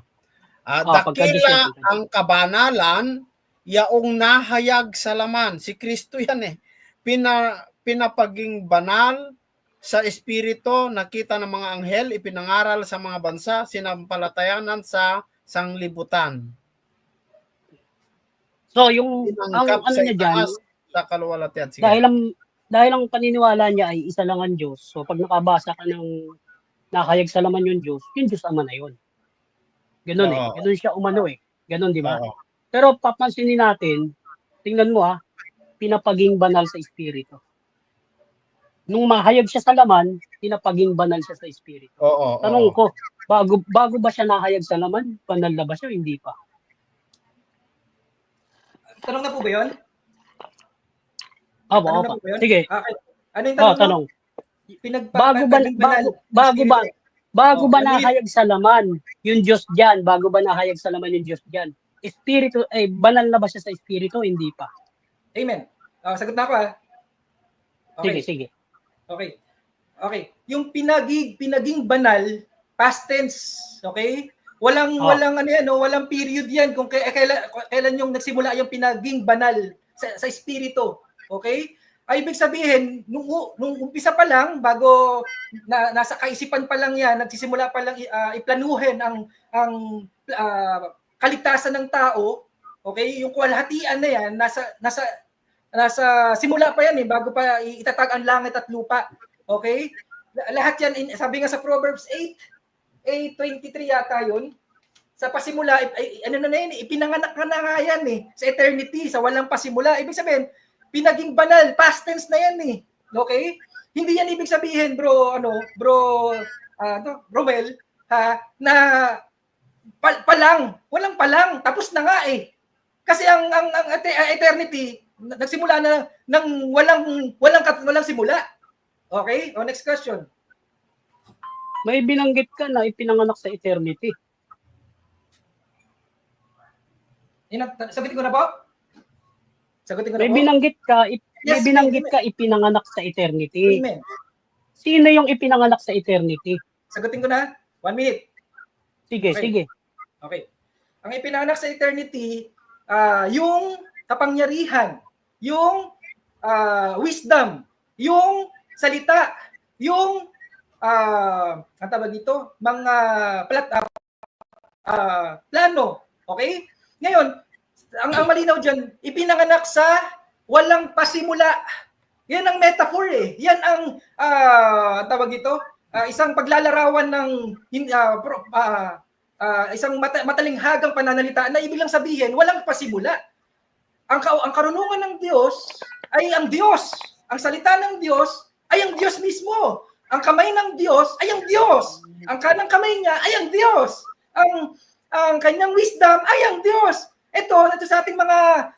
Dakila ang kabanalan, yaong nahayag sa laman. Si Kristo yan eh. Pinapaging banal sa espiritu, nakita ng mga anghel, ipinangaral sa mga bansa, sinampalatayanan sa sanglibutan. So, yung ang ano niya dyan, sa kaluwalhatian. Sige. Dahil ang paniniwala niya ay isa lang ang Diyos. So, pag nakabasa ka ng nakahayag sa laman yung Diyos Ama na yun. Ganun eh. Ganun siya umano eh. Ganun, di ba? Pero papansinin natin, tingnan mo pinapaging banal sa espiritu. Nung mahayag siya sa laman, pinapaging banal siya sa espiritu. Tanong ko, bago ba siya nahayag sa laman, banal na ba siya o hindi pa? Tanong na po ba yun? Opo, Tanong na opo. po ba yun? Sige. Okay. Ano yung tanong mo? Tanong. Bago ba Pinagpapaging banal na bago ba espiritu. bago Oh, ba 1 minute. nahayag sa laman yung Diyos diyan? Bago ba nahayag sa laman yung Diyos diyan? Espiritu banal na ba siya sa espiritu? Hindi pa. Amen. Sagot na ako ah. Sige, Okay. sige. Okay. Okay. Yung pinaging banal, past tense, okay? Walang Oh. walang ano yan, no? Walang period yan kung kailan yung nagsimula yung pinaging banal sa espiritu. Okay? Ay ibig sabihin, nung umpisa pa lang bago nasa kaisipan pa lang yan, nagsisimula pa lang iplanuhin ang kaligtasan ng tao, okay? Yung kalahatian na yan nasa simula pa yan bago pa itatag ang langit at lupa. Okay? Lahat yan, sabi nga sa Proverbs 8:23 yata yun. Sa pasimula, ano na yan, ipinanganak na nga yan sa eternity, sa walang pasimula. Ibig sabihin, pinaging banal, past tense na yan Okay? Hindi yan ibig sabihin, bro Romel, na palang, walang palang, tapos na nga Kasi ang eternity nagsimula na ng walang simula. Okay? Next question. May binanggit ka na ipinanganak sa eternity. Sagutin ko na po? Sagutin ko na May po? binanggit ka, may Yes, binanggit ka ipinanganak sa eternity. Amen. Sino yung ipinanganak sa eternity? Sagutin ko na? 1 minute. Sige, Okay. sige. Okay. Ang ipinanganak sa eternity, yung kapangyarihan, yung wisdom, yung salita, yung ang tawag dito, mga plano. Okay? Ngayon, ang malinaw dyan, ipinanganak sa walang pasimula. Yan ang metaphor Yan ang tawag dito, isang paglalarawan ng isang matalinghagang pananalita na ibig lang sabihin, walang pasimula. Ang karunungan ng Diyos ay ang Diyos. Ang salita ng Diyos ay ang Diyos mismo. Ang kamay ng Diyos ay ang Diyos. Ang kanang kamay niya ay ang Diyos. Ang kanyang wisdom ay ang Diyos. Ito sa ating mga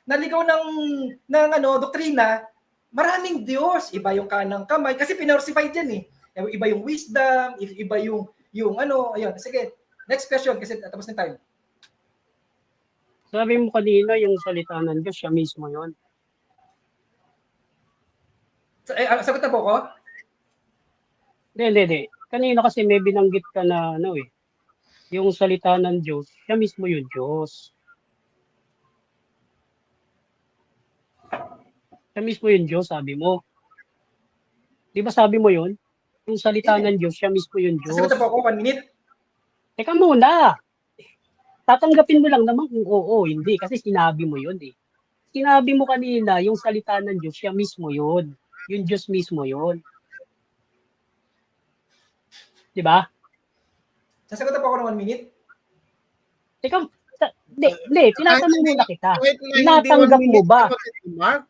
naligaw ng doktrina, maraming Diyos. Iba yung kanang kamay kasi pinorsified yan Iba yung wisdom, iba yung ayun. Sige, next question kasi tapos na time. Sabi mo kanina yung salita ng Diyos, siya mismo yon. Sagot na po ko? Hindi. Kanina kasi may binanggit ka na yung salita ng Diyos, siya mismo yung Diyos. Siya mismo yung Diyos, sabi mo. Di ba sabi mo yun? Yung salita ng Diyos, siya mismo yung Diyos. Sagot na po ako, 1 minute. Teka muna. Tatanggapin mo lang naman kung oo, hindi. Kasi sinabi mo yun Sinabi mo kanina, yung salita ng Diyos, siya mismo yun. Yung Diyos mismo yun. Di ba? Sasagot na po ako ng 1 minute. Teka, hindi. Tinatanong muna kita. Kahit na Tinatanggap hindi 1 mo ba? minute, Mark?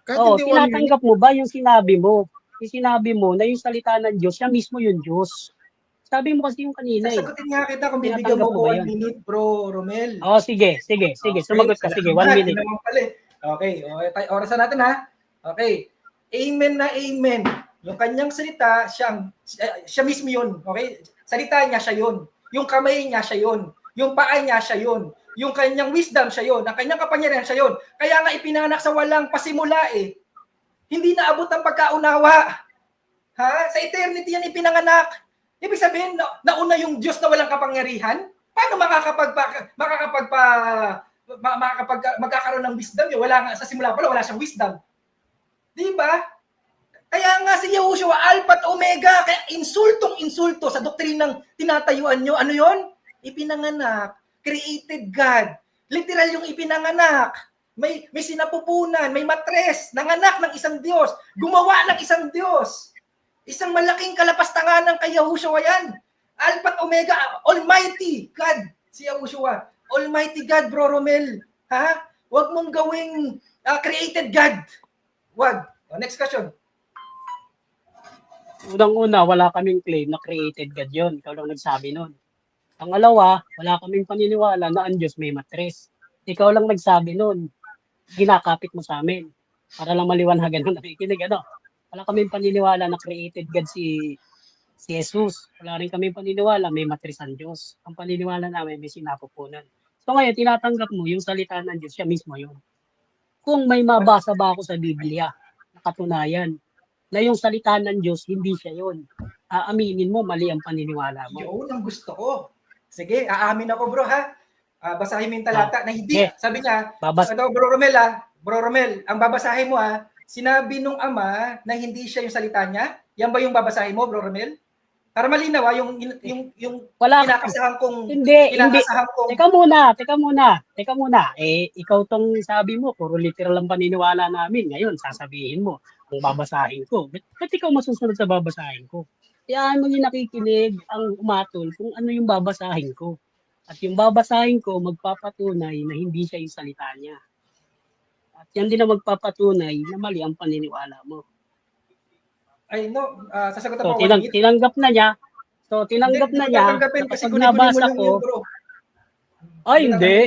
Kahit Oo, hindi 1 minute. tinatanggap mo ba yung sinabi mo? Yung sinabi mo na yung salita ng Diyos, siya mismo yung Diyos. Sabi mo kasi yung kanina Sasagutin nga kita kung bibigyan Tinatanggap mo mo ko ba 1 minute, bro, Romel. Oo, sige. Sumagot ka. Sige, 1 minute. Okay, orasan natin ha. Okay. Amen na amen. Yung kanyang salita, siya mismo yun. Okay? Salita niya siya yun. Yung kamay niya siya yun. Yung paa niya siya yun. Yung kanyang wisdom siya yun. Ang kanyang kapangyarihan siya yun. Kaya nga ipinanganak sa walang pasimula Hindi naabot ang pagkaunawa. Sa eternity yan ipinanganak. Ibig sabihin, nauna yung Diyos na walang kapangyarihan? Paano magkakaroon ng wisdom? Wala nga, sa simula pala, wala siyang wisdom. Di ba? Kaya nga si Yahushua, Alpha at Omega, kaya insultong-insulto sa doktrinang tinatayuan nyo. Ano yon? Ipinanganak. Created God. Literal yung ipinanganak. May sinapupunan, may matres, nanganak ng isang Diyos, gumawa ng isang Diyos. Isang malaking kalapastanganan kay Yahushua yan. Alpha at Omega, Almighty God, si Yahushua. Almighty God, bro Romel. Huwag mong gawing created God. Huwag. Next question. Unang-una, wala kaming claim na created God yun. Ikaw lang nagsabi nun. Pangalawa, wala kaming paniniwala na ang Diyos may matres. Ikaw lang nagsabi nun. ginakapit mo sa amin. Para lang maliwanhagan ng nakikinig, ano? Wala kaming paniniwala na created God si Jesus. Wala rin kaming paniniwala may matriz ang Diyos. Ang paniniwala namin may sinapupunan. So ngayon, tinatanggap mo yung salita ng Diyos, siya mismo yun. Kung may mabasa ba ako sa Biblia na katunayan na yung salita ng Diyos, hindi siya yun. Aaminin mo, mali ang paniniwala mo. Yun ang gusto ko. Sige, aamin ako bro ha. Basahin mo yung talata na hindi. Okay. Sabi niya, Babas ito, Bro Romel, ang babasahin mo sinabi nung ama na hindi siya yung salita niya. Yan ba yung babasahin mo, Bro Romel? Para malinaw yung Wala. kinakasahan kong Hindi. kinakasahan kong Teka muna. Ikaw tong sabi mo, puro literal ang paniniwala namin. Ngayon, sasabihin mo, kung babasahin ko. Ba't ikaw masusunod sa babasahin ko? Kaya mo yung nakikinig ang umatol kung ano yung babasahin ko. At yung babasahin ko, magpapatunay na hindi siya yung salita niya. At yan din ang magpapatunay na mali ang paniniwala mo. ay no, sasagot So, ako. tinanggap na niya. So, tinanggap na niya. Tatanggapin kasi Kapag kunin mo nabasa lang ko, yun, bro. ay hindi.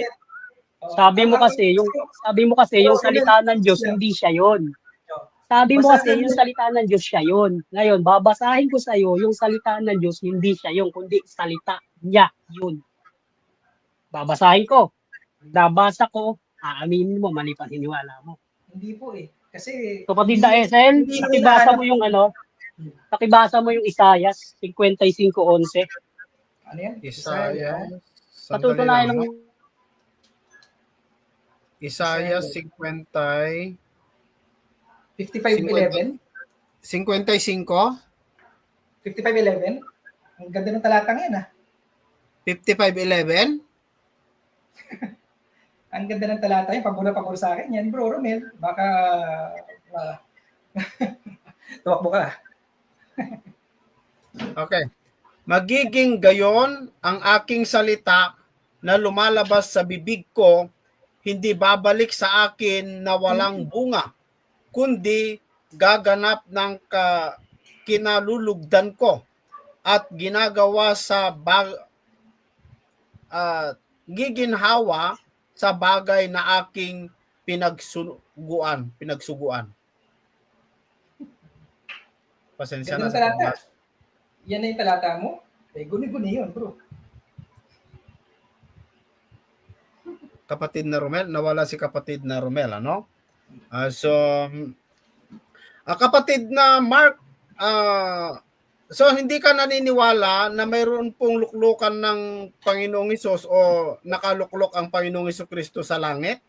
Sabi mo Ang kasi yung Bro, salita ng Diyos, hindi siya yon. Sabi mo kasi Basahin yung mo. salita ng Diyos siya yon. Ngayon, babasahin ko sa iyo yung salita ng Diyos, hindi siya yon, kundi salita niya yun. Babasahin ko. Nabasa ko, aaminin mo, mali paniniwala mo. Hindi po Kasi Kapatid na Esel, hindi mo nakibasa mo hinahanap- yung nakibasa mo yung Isaias 55:11. Ano yan? Isaiah. Patutunayan ng Isaiah 50, 55:11. 55, 55:11. Ang ganda ng talatang yan 55:11. Ang ganda ng talata yan. Pabura sa akin yan, Bro Romel. Baka tumakbo ka. Okay. Magiging gayon ang aking salita na lumalabas sa bibig ko, hindi babalik sa akin na walang bunga, kundi gaganap ng kinalulugdan ko at ginagawa sa giginhawa sa bagay na aking pinagsuguan. Pasensya Ganda na ng sa talata. pagbasa. Yan na yung talata mo. Guni-guni yun, bro. Kapatid na Romel, nawala si kapatid na Romel, ano? Kapatid na Mark, so hindi ka naniniwala na mayroon pong luklukan ng Panginoong Hesus o nakaluklok ang Panginoong Hesukristo sa langit?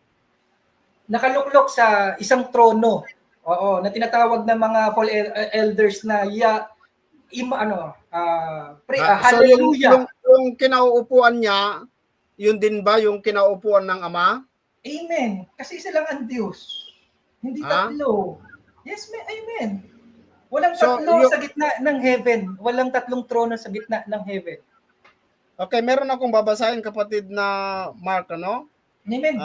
Nakaluklok sa isang trono. Oo, na tinatawag ng mga full elders na hallelujah. Yung kinauupuan niya, yun din ba yung kinauupuan ng Ama? Amen. Kasi isa lang ang Diyos. Hindi tatlo. Yes, amen. Walang tatlo sa gitna ng heaven. Walang tatlong trono sa gitna ng heaven. Okay, meron akong babasahin kapatid na Mark, ano? Amen.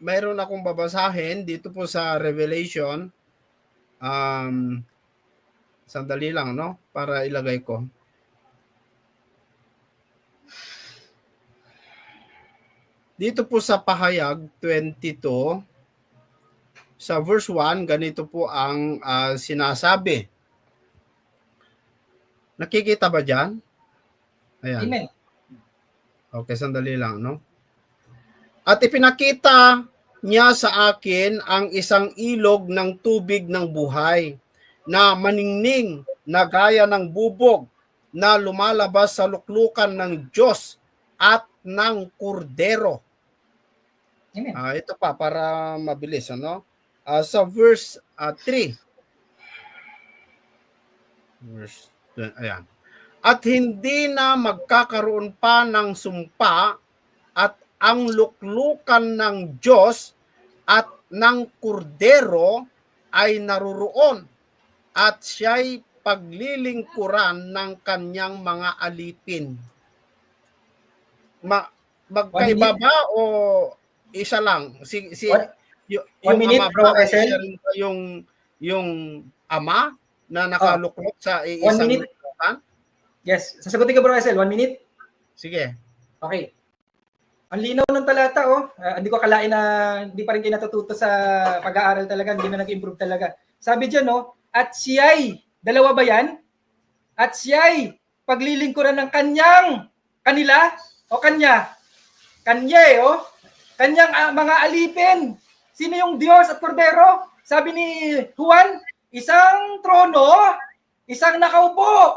Meron akong babasahin dito po sa Revelation. Sandali lang, no? Para ilagay ko. Dito po sa Pahayag 22, sa verse 1, ganito po ang sinasabi. Nakikita ba dyan? Ayan. Amen. Okay, sandali lang, no? At ipinakita niya sa akin ang isang ilog ng tubig ng buhay na maningning na gaya ng bubog na lumalabas sa luklukan ng Diyos at ng Kordero. Amen. Ito pa para mabilis, ano? Sa verse 3. Ayan. At hindi na magkakaroon pa ng sumpa at ang luklukan ng Diyos at ng Kordero ay naruroon at siya'y paglilingkuran ng kanyang mga alipin. Magkaiba ba o isa lang? One minute, bro, Esel. Yung Ama na nakaluklok sa isang luklukan? Yes. Sasagutin ka, bro, Esel. 1 minute. Sige. Okay. Ang linaw ng talata, oh. Hindi ko akalain na hindi pa rin kayo natututo sa pag-aaral talaga, hindi na nag-improve talaga. Sabi diyan, oh, at siya'y, dalawa ba yan? At siya'y paglilingkuran ng kanila, o kanya? Kanya, oh. Kanyang mga alipin. Sino yung Diyos at Kordero? Sabi ni Juan, isang trono, isang nakaupo.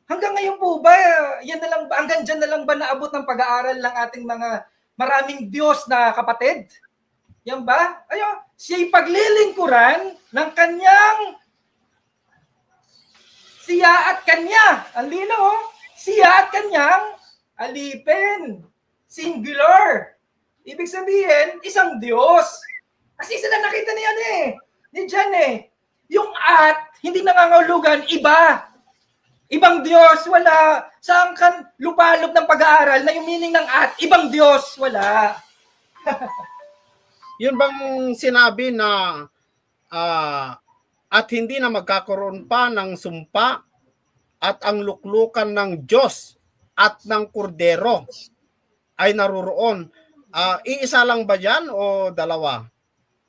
Hanggang ngayon po ba, yan na lang ba, hanggang dyan na lang ba naabot ng pag-aaral ng ating mga maraming Diyos na kapatid? Yan ba? Ayo, siya'y paglilingkuran ng kanyang siya at kanya. Ang lino, oh. Siya at kanyang alipin. Singular. Ibig sabihin, isang Diyos. Kasi sila nakita niya ni Jan Yung at, hindi nangangahulugan, iba. Ibang Diyos, wala. Saan kan lupalop ng pag-aaral na yung meaning ng at, ibang Diyos, wala. Yun bang sinabi na at hindi na magkakaroon pa ng sumpa at ang luklukan ng Diyos at ng Kordero ay naroroon. Iisa lang ba yan o dalawa?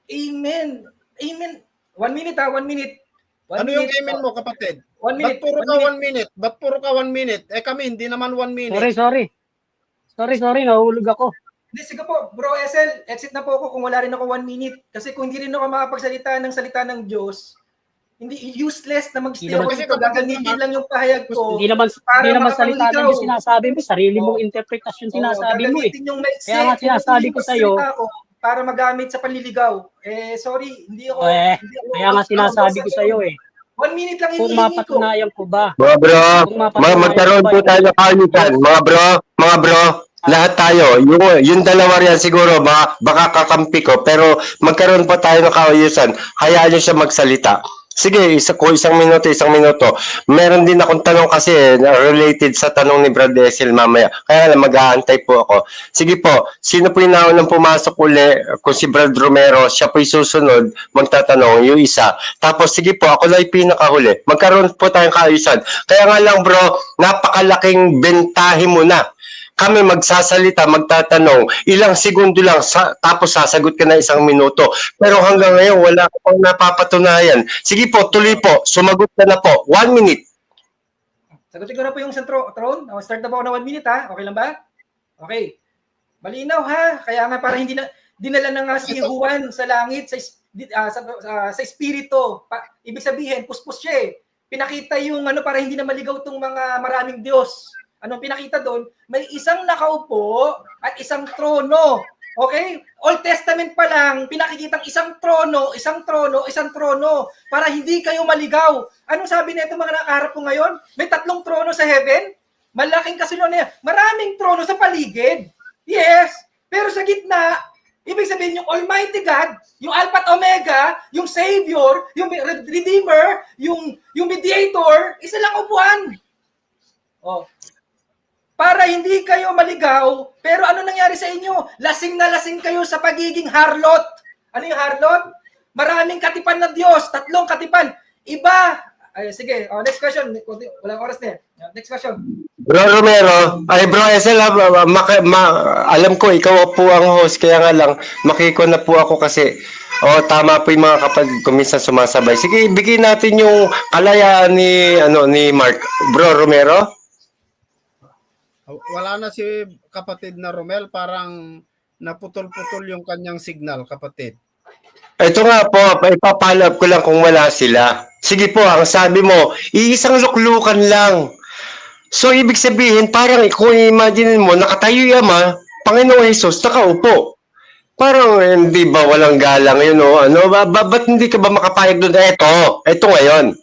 Amen. Amen. 1 minute. 1 minute. Ano yung amen mo, kapatid? 1 minute. Ba't puro ka 1 minute? Ba't puro ka 1 minute? Kami, hindi naman 1 minute. Sorry. Nahulog ako. Hindi, sige po, bro SL, exit na po ako kung wala rin ako 1 minute. Kasi kung hindi rin ako makapagsalita ng salita ng Diyos, hindi useless na mag-stay Hindi ako naman- dito. Gagamitin lang yung pahayag ko. Hindi naman salita lang yung sinasabi mo, sarili mong interpretasyon sinasabi mo eh. Gagamitin yung maiksi. Kaya nga sinasabi ko sa'yo, para magamit sa panliligaw. Sorry, hindi ako. Kaya nga sinasabi ko sa'yo eh. 1 minute lang Kung hinihingi ko. mapatunayan ko ba? Mga bro, magkaroon po tayo ng kaayusan. Mga bro, lahat tayo. Yung dalawa riyan siguro, baka kakampi ko, pero magkaroon po tayo ng kaayusan. Hayaan nyo siya magsalita. Sige, isang minuto. Meron din akong tanong kasi related sa tanong ni Brad Esel mamaya. Kaya lang mag-aantay po ako. Sige po, sino po yung naunang pumasok uli? Kung si Brad Romero, siya po yung susunod, magtatanong yung isa. Tapos sige po, ako lang yung pinakahuli. Magkaroon po tayong kaayusan. Kaya nga lang bro, napakalaking bentahe mo na. Kami magsasalita, magtatanong, ilang segundo lang, tapos sasagot ka na 1 minuto. Pero hanggang ngayon, wala ka pang napapatunayan. Sige po, tuloy po, sumagot ka na po. 1 minute. Sagutin ko na po yung sa throne. Start na po ako na 1 minute ha. Okay lang ba? Okay. Malinaw ha. Kaya nga para hindi na dinala na nga si Juan sa langit sa espiritu. Ibig sabihin, puspos siya eh. Pinakita yung para hindi na maligaw tong mga maraming Diyos. Anong pinakita doon? May isang nakaupo at isang trono. Okay? Old Testament pa lang, pinakikitang isang trono para hindi kayo maligaw. Anong sabi nito mga nakaharap ko ngayon? May 3 trono sa heaven? Malaking kasilyon niya. Maraming trono sa paligid. Yes. Pero sa gitna, ibig sabihin yung Almighty God, yung Alpha at Omega, yung Savior, yung Redeemer, yung Mediator, isa lang upuan. Oh. Para hindi kayo maligaw, pero ano nangyari sa inyo? Lasing na lasing kayo sa pagiging harlot. Ano yung harlot? Maraming katipan na Diyos, 3 katipan. Iba. Ay, sige, next question. Walang oras na. Next question. Bro Romero, bro Esel, alam ko ikaw po ang host, kaya nga lang, makiko na po ako kasi, tama po yung mga kapatid ko minsan sumasabay. Sige, ibigay natin yung kalayaan ni Mark. Bro Romero? Wala na si kapatid na Romel, parang naputol-putol yung kanyang signal, kapatid. Ito nga po, ipapalab ko lang kung wala sila. Sige po, ang sabi mo, iisang luklukan lang. So, ibig sabihin, parang kung imagine mo, nakatayo yung Ama, Panginoong Jesus, nakaupo. Parang, hindi ba walang galang yun, o? Ba't hindi ka ba makapayag doon? Ito ngayon.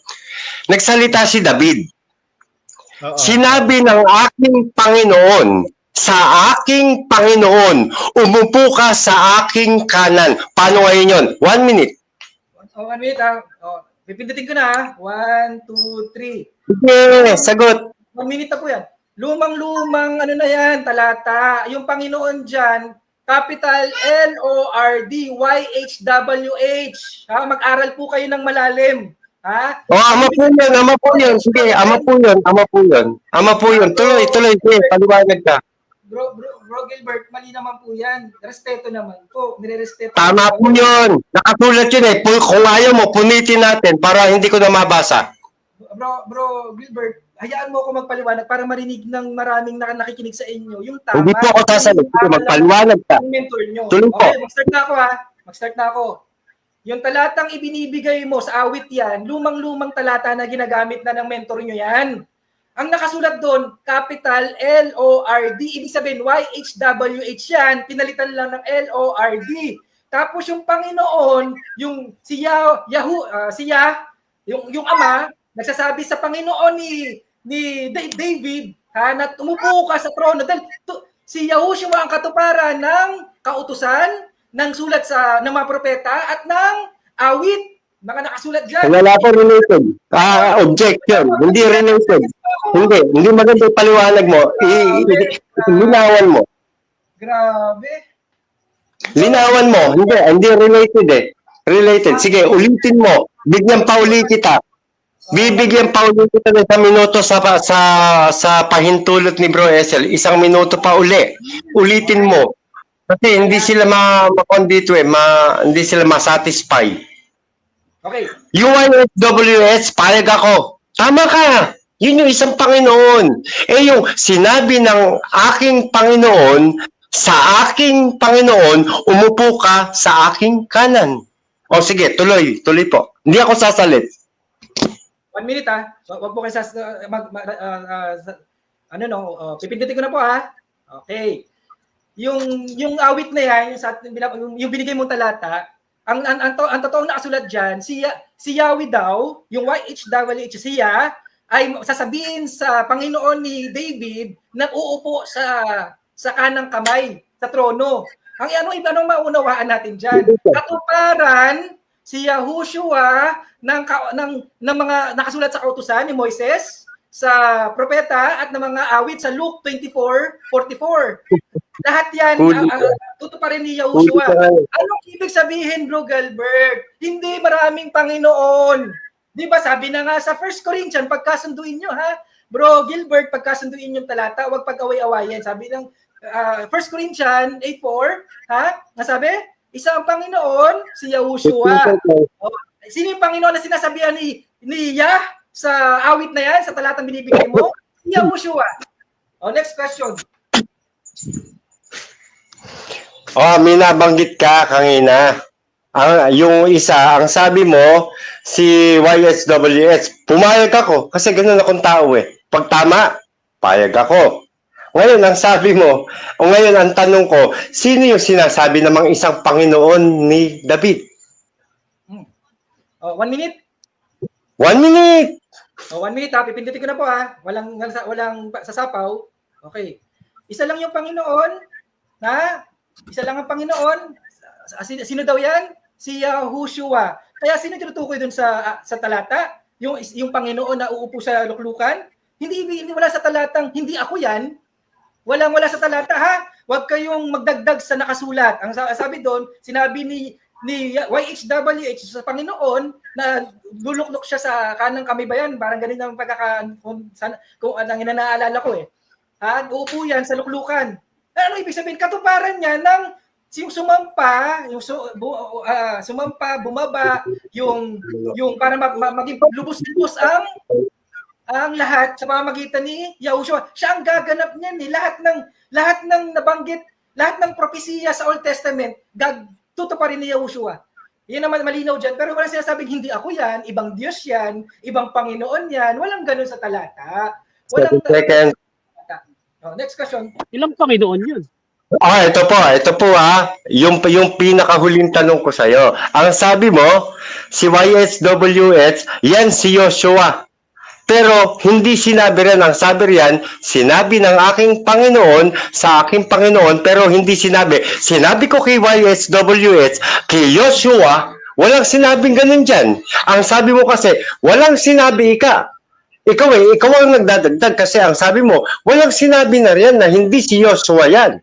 Nagsalita si David. Sinabi ng aking Panginoon, sa aking Panginoon, umupo ka sa aking kanan. Paano ngayon yun? 1 minute. 1 minute ha. Pipindutin ko na ha. 1, 2, 3. Sige, sagot. 1 minute na po yan. Lumang-lumang na yan, talata. Yung Panginoon dyan, capital Lordwyhwh. Mag-aral po kayo ng malalim. Ha? Ama po yun. Sige, ama po yun. Tuloy. Sige, paliwanag ka. Bro Gilbert, mali naman po yan. Respeto naman po. Nire-respeto. Tama po yun. Nakasulat yun eh. Kung ayaw mo, punitin natin para hindi ko na mabasa. Bro Gilbert, hayaan mo ako magpaliwanag para marinig ng maraming nakikinig sa inyo. Yung tama. Hindi po ako sasalit. Magpaliwanag ka. Yung mentor nyo. Tuloy po. Okay, mag-start na ako ha. Mag-start na ako. Yung talatang ibinibigay mo sa awit yan, lumang-lumang talata na ginagamit na ng mentor nyo yan. Ang nakasulat doon, capital L-O-R-D. Ibig sabihin, Y-H-W-H yan. Pinalitan lang ng L-O-R-D. Tapos yung Panginoon, yung yung ama, nagsasabi sa Panginoon ni David, na umupo ka sa trono. Dahil si Yahushua ang katuparan ng kautusan, ng sulat ng mga propeta at ng awit. Mga nakasulat dyan. Wala po related. Objection. Hindi related. Hindi maganda yung paliwanag mo. Linawan mo. Grabe. Linawan mo. Hindi related eh. Related. Sige, ulitin mo. Bigyan pa uli kita. Bibigyan pa uli kita ng 1 minuto sa pahintulot ni Bro Esel. 1 minuto pa uli. Ulitin mo. Kasi hindi sila makondito eh. Hindi sila masatisfy. Okay. Yung YHWH, payag ako. Tama ka. Yun yung isang Panginoon. Yung sinabi ng aking Panginoon, sa aking Panginoon, umupo ka sa aking kanan. O sige, tuloy po. Hindi ako sasalit. 1 minute ha. Wag po kayo pipindutin ko na po ha. Okay. Yung awit na yan, yung binigay mong talata, ang totoong nakasulat diyan, si Yahweh daw, yung YHWH siya ay sasabihin sa Panginoon ni David na uupo sa kanang kamay sa trono. Anong maunawaan natin diyan? Katuparan si Yahushua ng mga nakasulat sa kautusan ni Moises, sa propeta at ng mga awit sa Luke 24:44. Lahat yan tutuparin ni Yahushua. Anong ibig sabihin, Bro Gilbert? Hindi maraming Panginoon. Di ba sabi na nga sa 1 Corinthians, pagkasunduin nyo ha? Bro Gilbert, pagkasunduin yung talata, huwag pag-away-awayan. Sabi ng 1 Corinthians 8:4, ha? Nasabi? Isang Panginoon, si Yahushua. Sino yung Panginoon na sinasabihan ni Yah sa awit na yan, sa talatang binibigay mo? Si Yahushua. Next question. May nabanggit ka kanina. Yung isa, ang sabi mo, si YSWH, pumayag ako kasi ganun akong tao eh. Pag tama, payag ako. Ngayon, ang sabi mo, ngayon ang tanong ko, sino yung sinasabi namang isang Panginoon ni David? 1 minute. 1 minute! 1 minute ha, pipindutin ko na po ha. Walang sasapaw. Okay. Isa lang yung Panginoon, ha? Isa lang ang Panginoon. Sino daw yan? Si Yahushua. Kaya sino tinutukoy dun sa talata? Yung Panginoon na uupo sa luklukan? Hindi wala sa talatang, hindi ako yan. Wala sa talata ha. Huwag kayong magdagdag sa nakasulat. Ang sabi doon, sinabi ni YHWH sa Panginoon na luluklok siya sa kanang kamay ba yan? Parang ganun ang kung anong inaalala ko eh. Uupo yan sa luklukan. Ano ibig sabihin? Katuparan niya ng yung sumampa, bumaba, yung para maging lubos-lubos ang lahat sa pamamagitan ni Yahushua. Siya ang gaganap niyan eh. Lahat ng nabanggit, lahat ng propesiya sa Old Testament, tutuparin ni Yahushua. Yan naman malinaw dyan. Pero walang sinasabing hindi ako yan, ibang Diyos yan, ibang Panginoon yan. Walang ganun sa talata. Second. Next question. Ilang Panginoon yun? Ito po yung pinakahuling tanong ko sa'yo. Ang sabi mo, si YSWH, yan si Joshua. Pero hindi sinabi rin, ang sabi riyan, sinabi ng aking Panginoon sa aking Panginoon, pero hindi sinabi. Sinabi ko kay YSWH, kay Joshua, walang sinabing ganun dyan. Ang sabi mo kasi, walang sinabi ikaw ang nagdadagdag kasi ang sabi mo, walang sinabi na riyan na hindi si Joshua yan.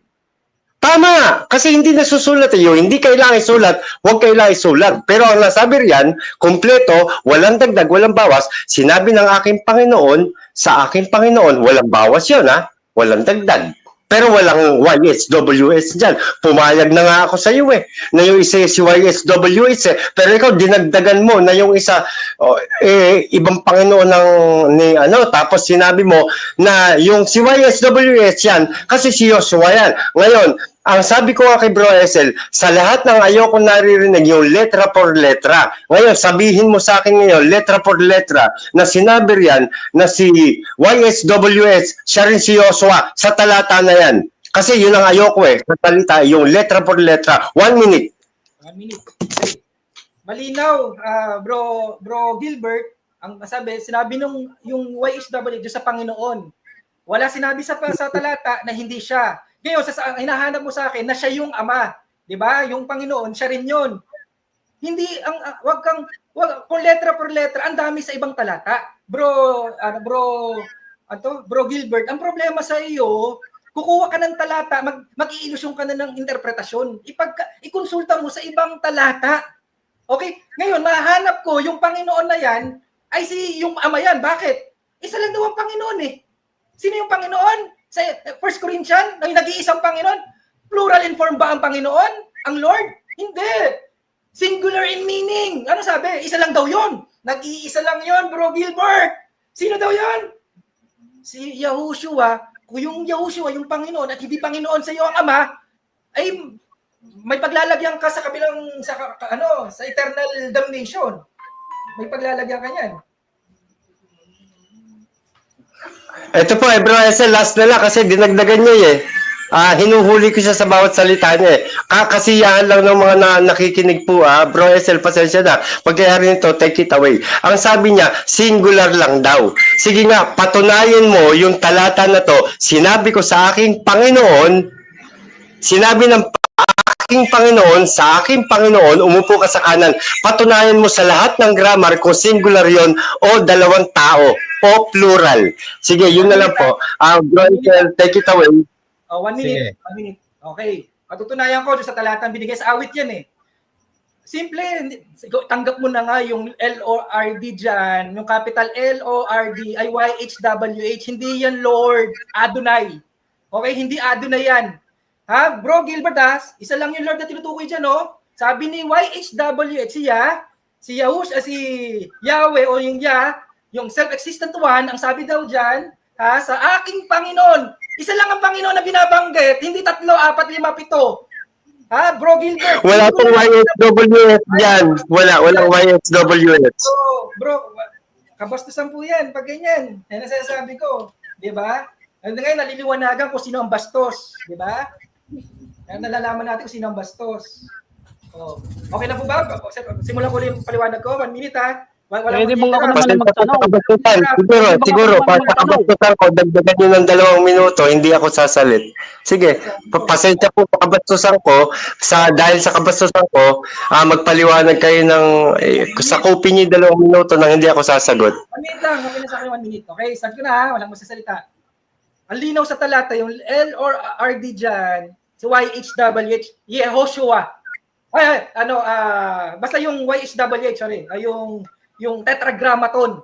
Tama! Kasi hindi nasusulat hindi kailangan isulat, huwag kailangan isulat. Pero ang nasabi riyan, kompleto, walang dagdag, walang bawas. Sinabi ng aking Panginoon, sa aking Panginoon, walang bawas yun walang dagdag. Pero walang YHWH dyan. Pumayag na nga ako sa iyo na yung isa si YHWH Pero ikaw, dinagdagan mo na yung isa, ibang Panginoon tapos sinabi mo na yung si YHWH yan, kasi si Joshua yan. Ngayon, ang sabi ko nga kay Bro Esel, sa lahat ng ayoko naririnig yung letra por letra. Ngayon, sabihin mo sa akin ngayon, letra por letra, na sinabi riyan na si YHWH, siya rin si Joshua, sa talata na yan. Kasi yun ang ayoko sa talita, yung letra por letra. 1 minute. 1 minute. Okay. Malinaw, bro Gilbert, ang sinabi nung yung YHWH sa Panginoon. Wala sinabi sa talata na hindi siya. Ngayon, hinahanap mo sa akin na siya yung Ama. 'Di ba? Yung Panginoon, siya rin yun. Hindi, kung letra por letra, ang dami sa ibang talata. Bro Gilbert, ang problema sa iyo, kukuha ka ng talata, mag-iilusyon ka na ng interpretasyon. Ikonsulta mo sa ibang talata. Okay? Ngayon, mahanap ko, yung Panginoon na yan, ay yung Ama yan. Bakit? Isa lang daw ang Panginoon Sino yung Panginoon? Sa 1 Corinthians, nag-iisang Panginoon? Plural in form ba ang Panginoon? Ang Lord? Hindi. Singular in meaning. Ano sabi? Isa lang daw yun. Nag-iisa lang yun, Bro Gilbert. Sino daw yun? Si Yahushua. Kung yung Yahushua, yung Panginoon, at hindi Panginoon sa iyo ang Ama, ay may paglalagyan ka sa kabilang, sa eternal damnation. May paglalagyan ka niyan. Ito po, Bro Esel, last na lang kasi dinagdagan niya hinuhuli ko siya sa bawat salita niya Kakasiyahan lang ng mga nakikinig po Bro Esel, pasensya na. Pagkayari nito, take it away. Ang sabi niya, singular lang daw. Sige nga, patunayan mo yung talata na to. Sinabi ko sa aking Panginoon, sinabi ng aking Panginoon, sa aking Panginoon, umupo ka sa kanan. Patunayan mo sa lahat ng grammar kung singular yon o dalawang tao o plural. Sige, yun na lang po. Bro Esel, take it away. 1 minute. 1 minute. Okay. Patutunayan ko sa talatang binigay sa awit yan Simple, tanggap mo na nga yung L-O-R-D dyan, yung capital L-O-R-D ay Y-H-W-H, hindi yan Lord, Adonai. Okay, hindi Adonai yan. Ha? Bro Gilbert, isa lang yung Lord na tinutukoy dyan, Sabi ni YHWH, si Yahweh o yung yung self-existent one, ang sabi daw dyan, sa aking Panginoon. Isa lang ang Panginoon na binabanggit, hindi 3, 4, 5, 7. Bro Gilbert? Wala pong YHWH yan. Walang YHWH. Bro, kabastusan po yan pag ganyan. Yan ang sinasabi ko. Di ba? Ngayon, naliliwanagan kung sino ang bastos. Di ba? Nalalaman natin kung sino ang bastos. Okay na po ba? Simulan ko yung paliwanag ko. 1 minute Pwede bang ako naman magtanong? Siguro, sa kabastusan ko, dagdagan nyo ng 2 minuto, hindi ako sasalit. Sige, pasensya po sa kabastusan ko, dahil sa kabastusan ko, magpaliwanag kayo sakupin nyo 2 minuto nang hindi ako sasagot. 1 minute lang, okay na sa akin 1 minute. Okay, sabi ko na walang masasalita. Ang linaw sa talata, yung L or RD dyan, si YHWH, Yehoshua. Basta yung YHWH, sorry, yung tetragrammaton,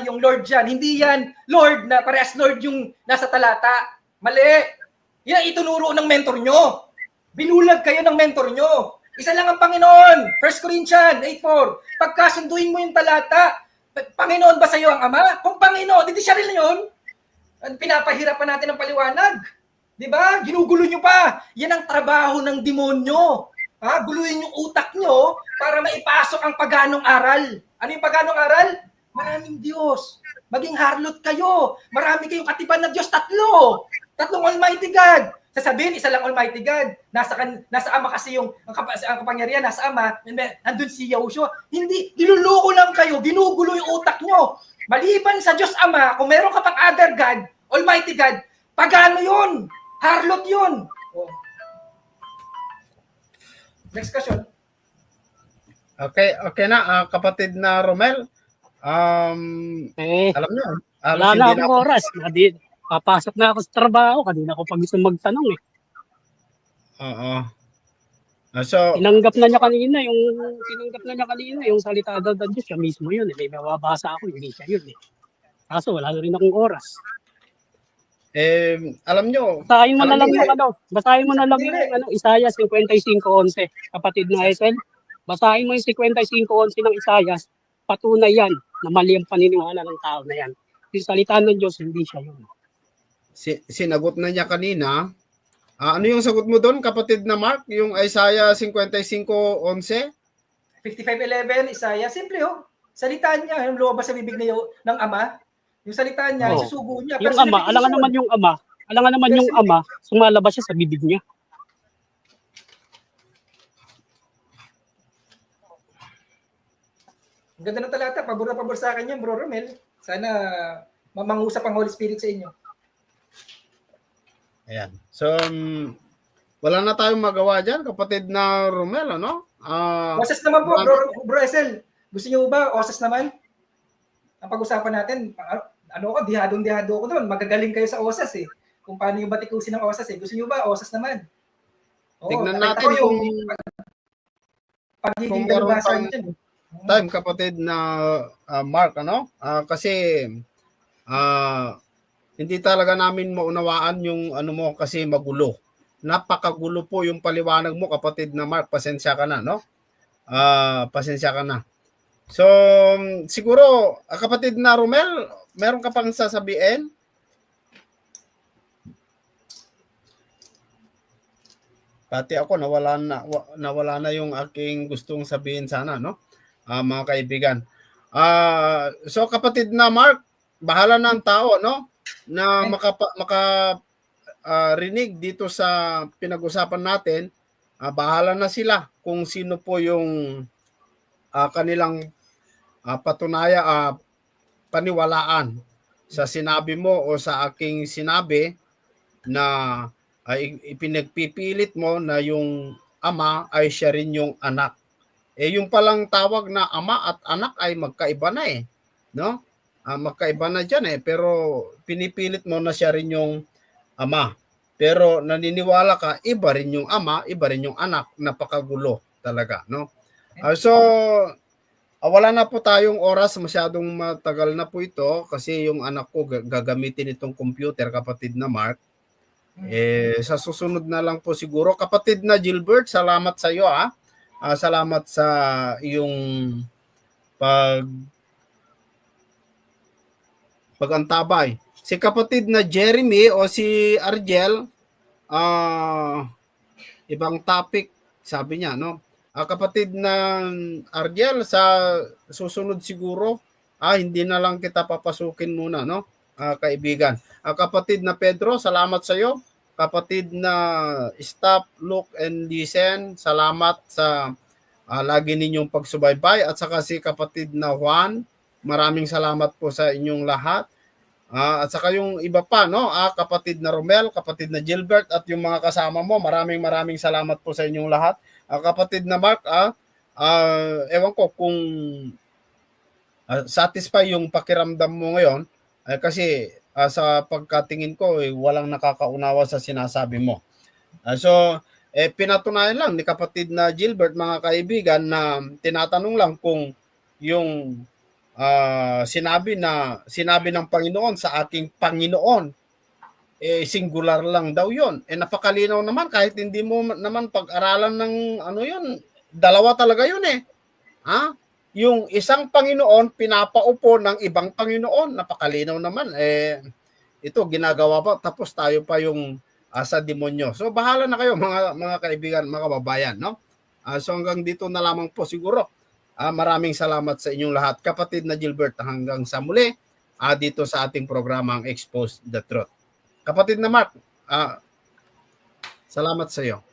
yung Lord dyan. Hindi yan Lord na parehas Lord yung nasa talata. Mali. Yan itunuro ng mentor nyo. Binulag kayo ng mentor nyo. Isa lang ang Panginoon. 1 Corinthians 8:4. Pagkasunduin mo yung talata, Panginoon ba sa iyo ang Ama? Kung Panginoon, hindi siya rin yun. Pinapahirapan natin ang paliwanag. Di ba? Ginugulo nyo pa. Yan ang trabaho ng demonyo. Guluhin yung utak nyo para maipasok ang paganong aral. Ano yung paganong aral? Maraming Diyos. Maging harlot kayo. Marami kayong katipan ng Diyos. 3. 3 Almighty God. Sasabihin, isa lang Almighty God. Nasa Ama kasi ang kapangyarihan. Nasa Ama. Nandun si Yahushua. Hindi. Niluloko lang kayo. Ginugulo yung utak nyo. Maliban sa Diyos Ama, kung meron ka pang other God, Almighty God, pagano yun? Harlot yun. Next question. Okay na, kapatid na Romel. Alam niyo, wala na akong oras. Papasok na ako sa trabaho. Kanina ako pag gusto magtanong Oo. So, tinanggap na niya kanina yung salita daw ng Diyos. Siya mismo yun. May mababasa ako, hindi siya yun Kaso wala na rin akong oras. Alam nyo, Basahin mo na alam lang nyo, yung basahin mo na lang yung Isaiah 55:11, kapatid na Ethel. Basahin mo yung 55:11 ng Isaiah, patunay yan na mali ang paniniwala ng tao na yan. Yung salita ng Diyos, hindi siya yun. sinagot na niya kanina. Ano yung sagot mo doon, kapatid na Mark? Yung Isaiah 55:11? 55:11, Isaiah, simple ho. Salitaan niya, yung lumabas sa bibig ng Ama, yung salitaan niya, Oo. isusugo niya. Yung Ama, alangan naman yung Ama, sumalabas siya sa bibig niya. Ang ganda ng talata, pabor na pabor sa akin yan, Bro Romel. Sana mamangusap ang Holy Spirit sa inyo. Ayan. So, wala na tayong magawa dyan, kapatid na Romel, ano? Oses naman po, Bro Esel. Gusto niyo ba, Oses naman? Ang pag-usapan natin, ano ko, dihadong-dihado ko doon. Magagaling kayo sa Oses eh. Kung paano yung batikusin ng Oses eh. Gusto niyo ba, Oses naman? Oo, Tignan nakita natin ko yung kung pagiging meron dalubhasa pang niyo dyan. time, kapatid na Mark, ano? Kasi hindi talaga namin maunawaan yung ano mo kasi magulo. Napakagulo po yung paliwanag mo, kapatid na Mark. Pasensya ka na, no? Pasensya ka na. So, siguro, kapatid na Romel, meron ka pang sasabihin? Pati ako, nawala na yung aking gustong sabihin sana, no? Mga kaibigan. So, kapatid na Mark, bahala na ang tao, no? Na rinig dito sa pinag-usapan natin, bahala na sila kung sino po yung kanilang paniwalaan sa sinabi mo o sa aking sinabi na ipinagpipilit mo na yung ama ay siya rin yung anak. Yung palang tawag na ama at anak ay magkaiba na eh, no? Magkaiba na diyan eh, pero pinipilit mo na siya rin yung ama. Pero naniniwala ka, iba rin yung ama, iba rin yung anak. Napakagulo talaga, no? So, wala na po tayong oras, masyadong matagal na po ito kasi yung anak ko gagamitin itong computer, kapatid na Mark. Sa susunod na lang po siguro. Kapatid na Gilbert, salamat sa iyo salamat sa iyong pagantabay. Si kapatid na Jeremy o si Argel, ibang topic, sabi niya, no? Kapatid na Argel, sa susunod siguro, hindi na lang kita papasukin muna, no? Kaibigan. Kapatid na Pedro, salamat sa iyo. Kapatid na Stop, Look, and Listen, salamat sa lagi ninyong pagsubaybay. At saka si kapatid na Juan, maraming salamat po sa inyong lahat. At saka yung iba pa, no? Kapatid na Romel, kapatid na Gilbert, at yung mga kasama mo, maraming salamat po sa inyong lahat. Kapatid na Mark, ewan ko kung satisfy yung pakiramdam mo ngayon, kasi sa pagkatingin ko, walang nakakaunawa sa sinasabi mo. So, pinatunayan lang ni kapatid na Gilbert, mga kaibigan, na tinatanong lang kung yung sinabi ng Panginoon sa aking Panginoon, singular lang daw yon. Napakalinaw naman, kahit hindi mo naman pag-aralan ng ano yon, dalawa talaga yun eh. Yung isang Panginoon pinapaupo ng ibang Panginoon, napakalinaw naman. Ito ginagawa pa, tapos tayo pa yung sa demonyo. So bahala na kayo, mga kaibigan, mga kababayan, no? So hanggang dito na lamang po siguro. Maraming salamat sa inyong lahat, kapatid na Gilbert, hanggang sa muli dito sa ating programang Expose the Truth. Kapatid na Mark, salamat sa iyo.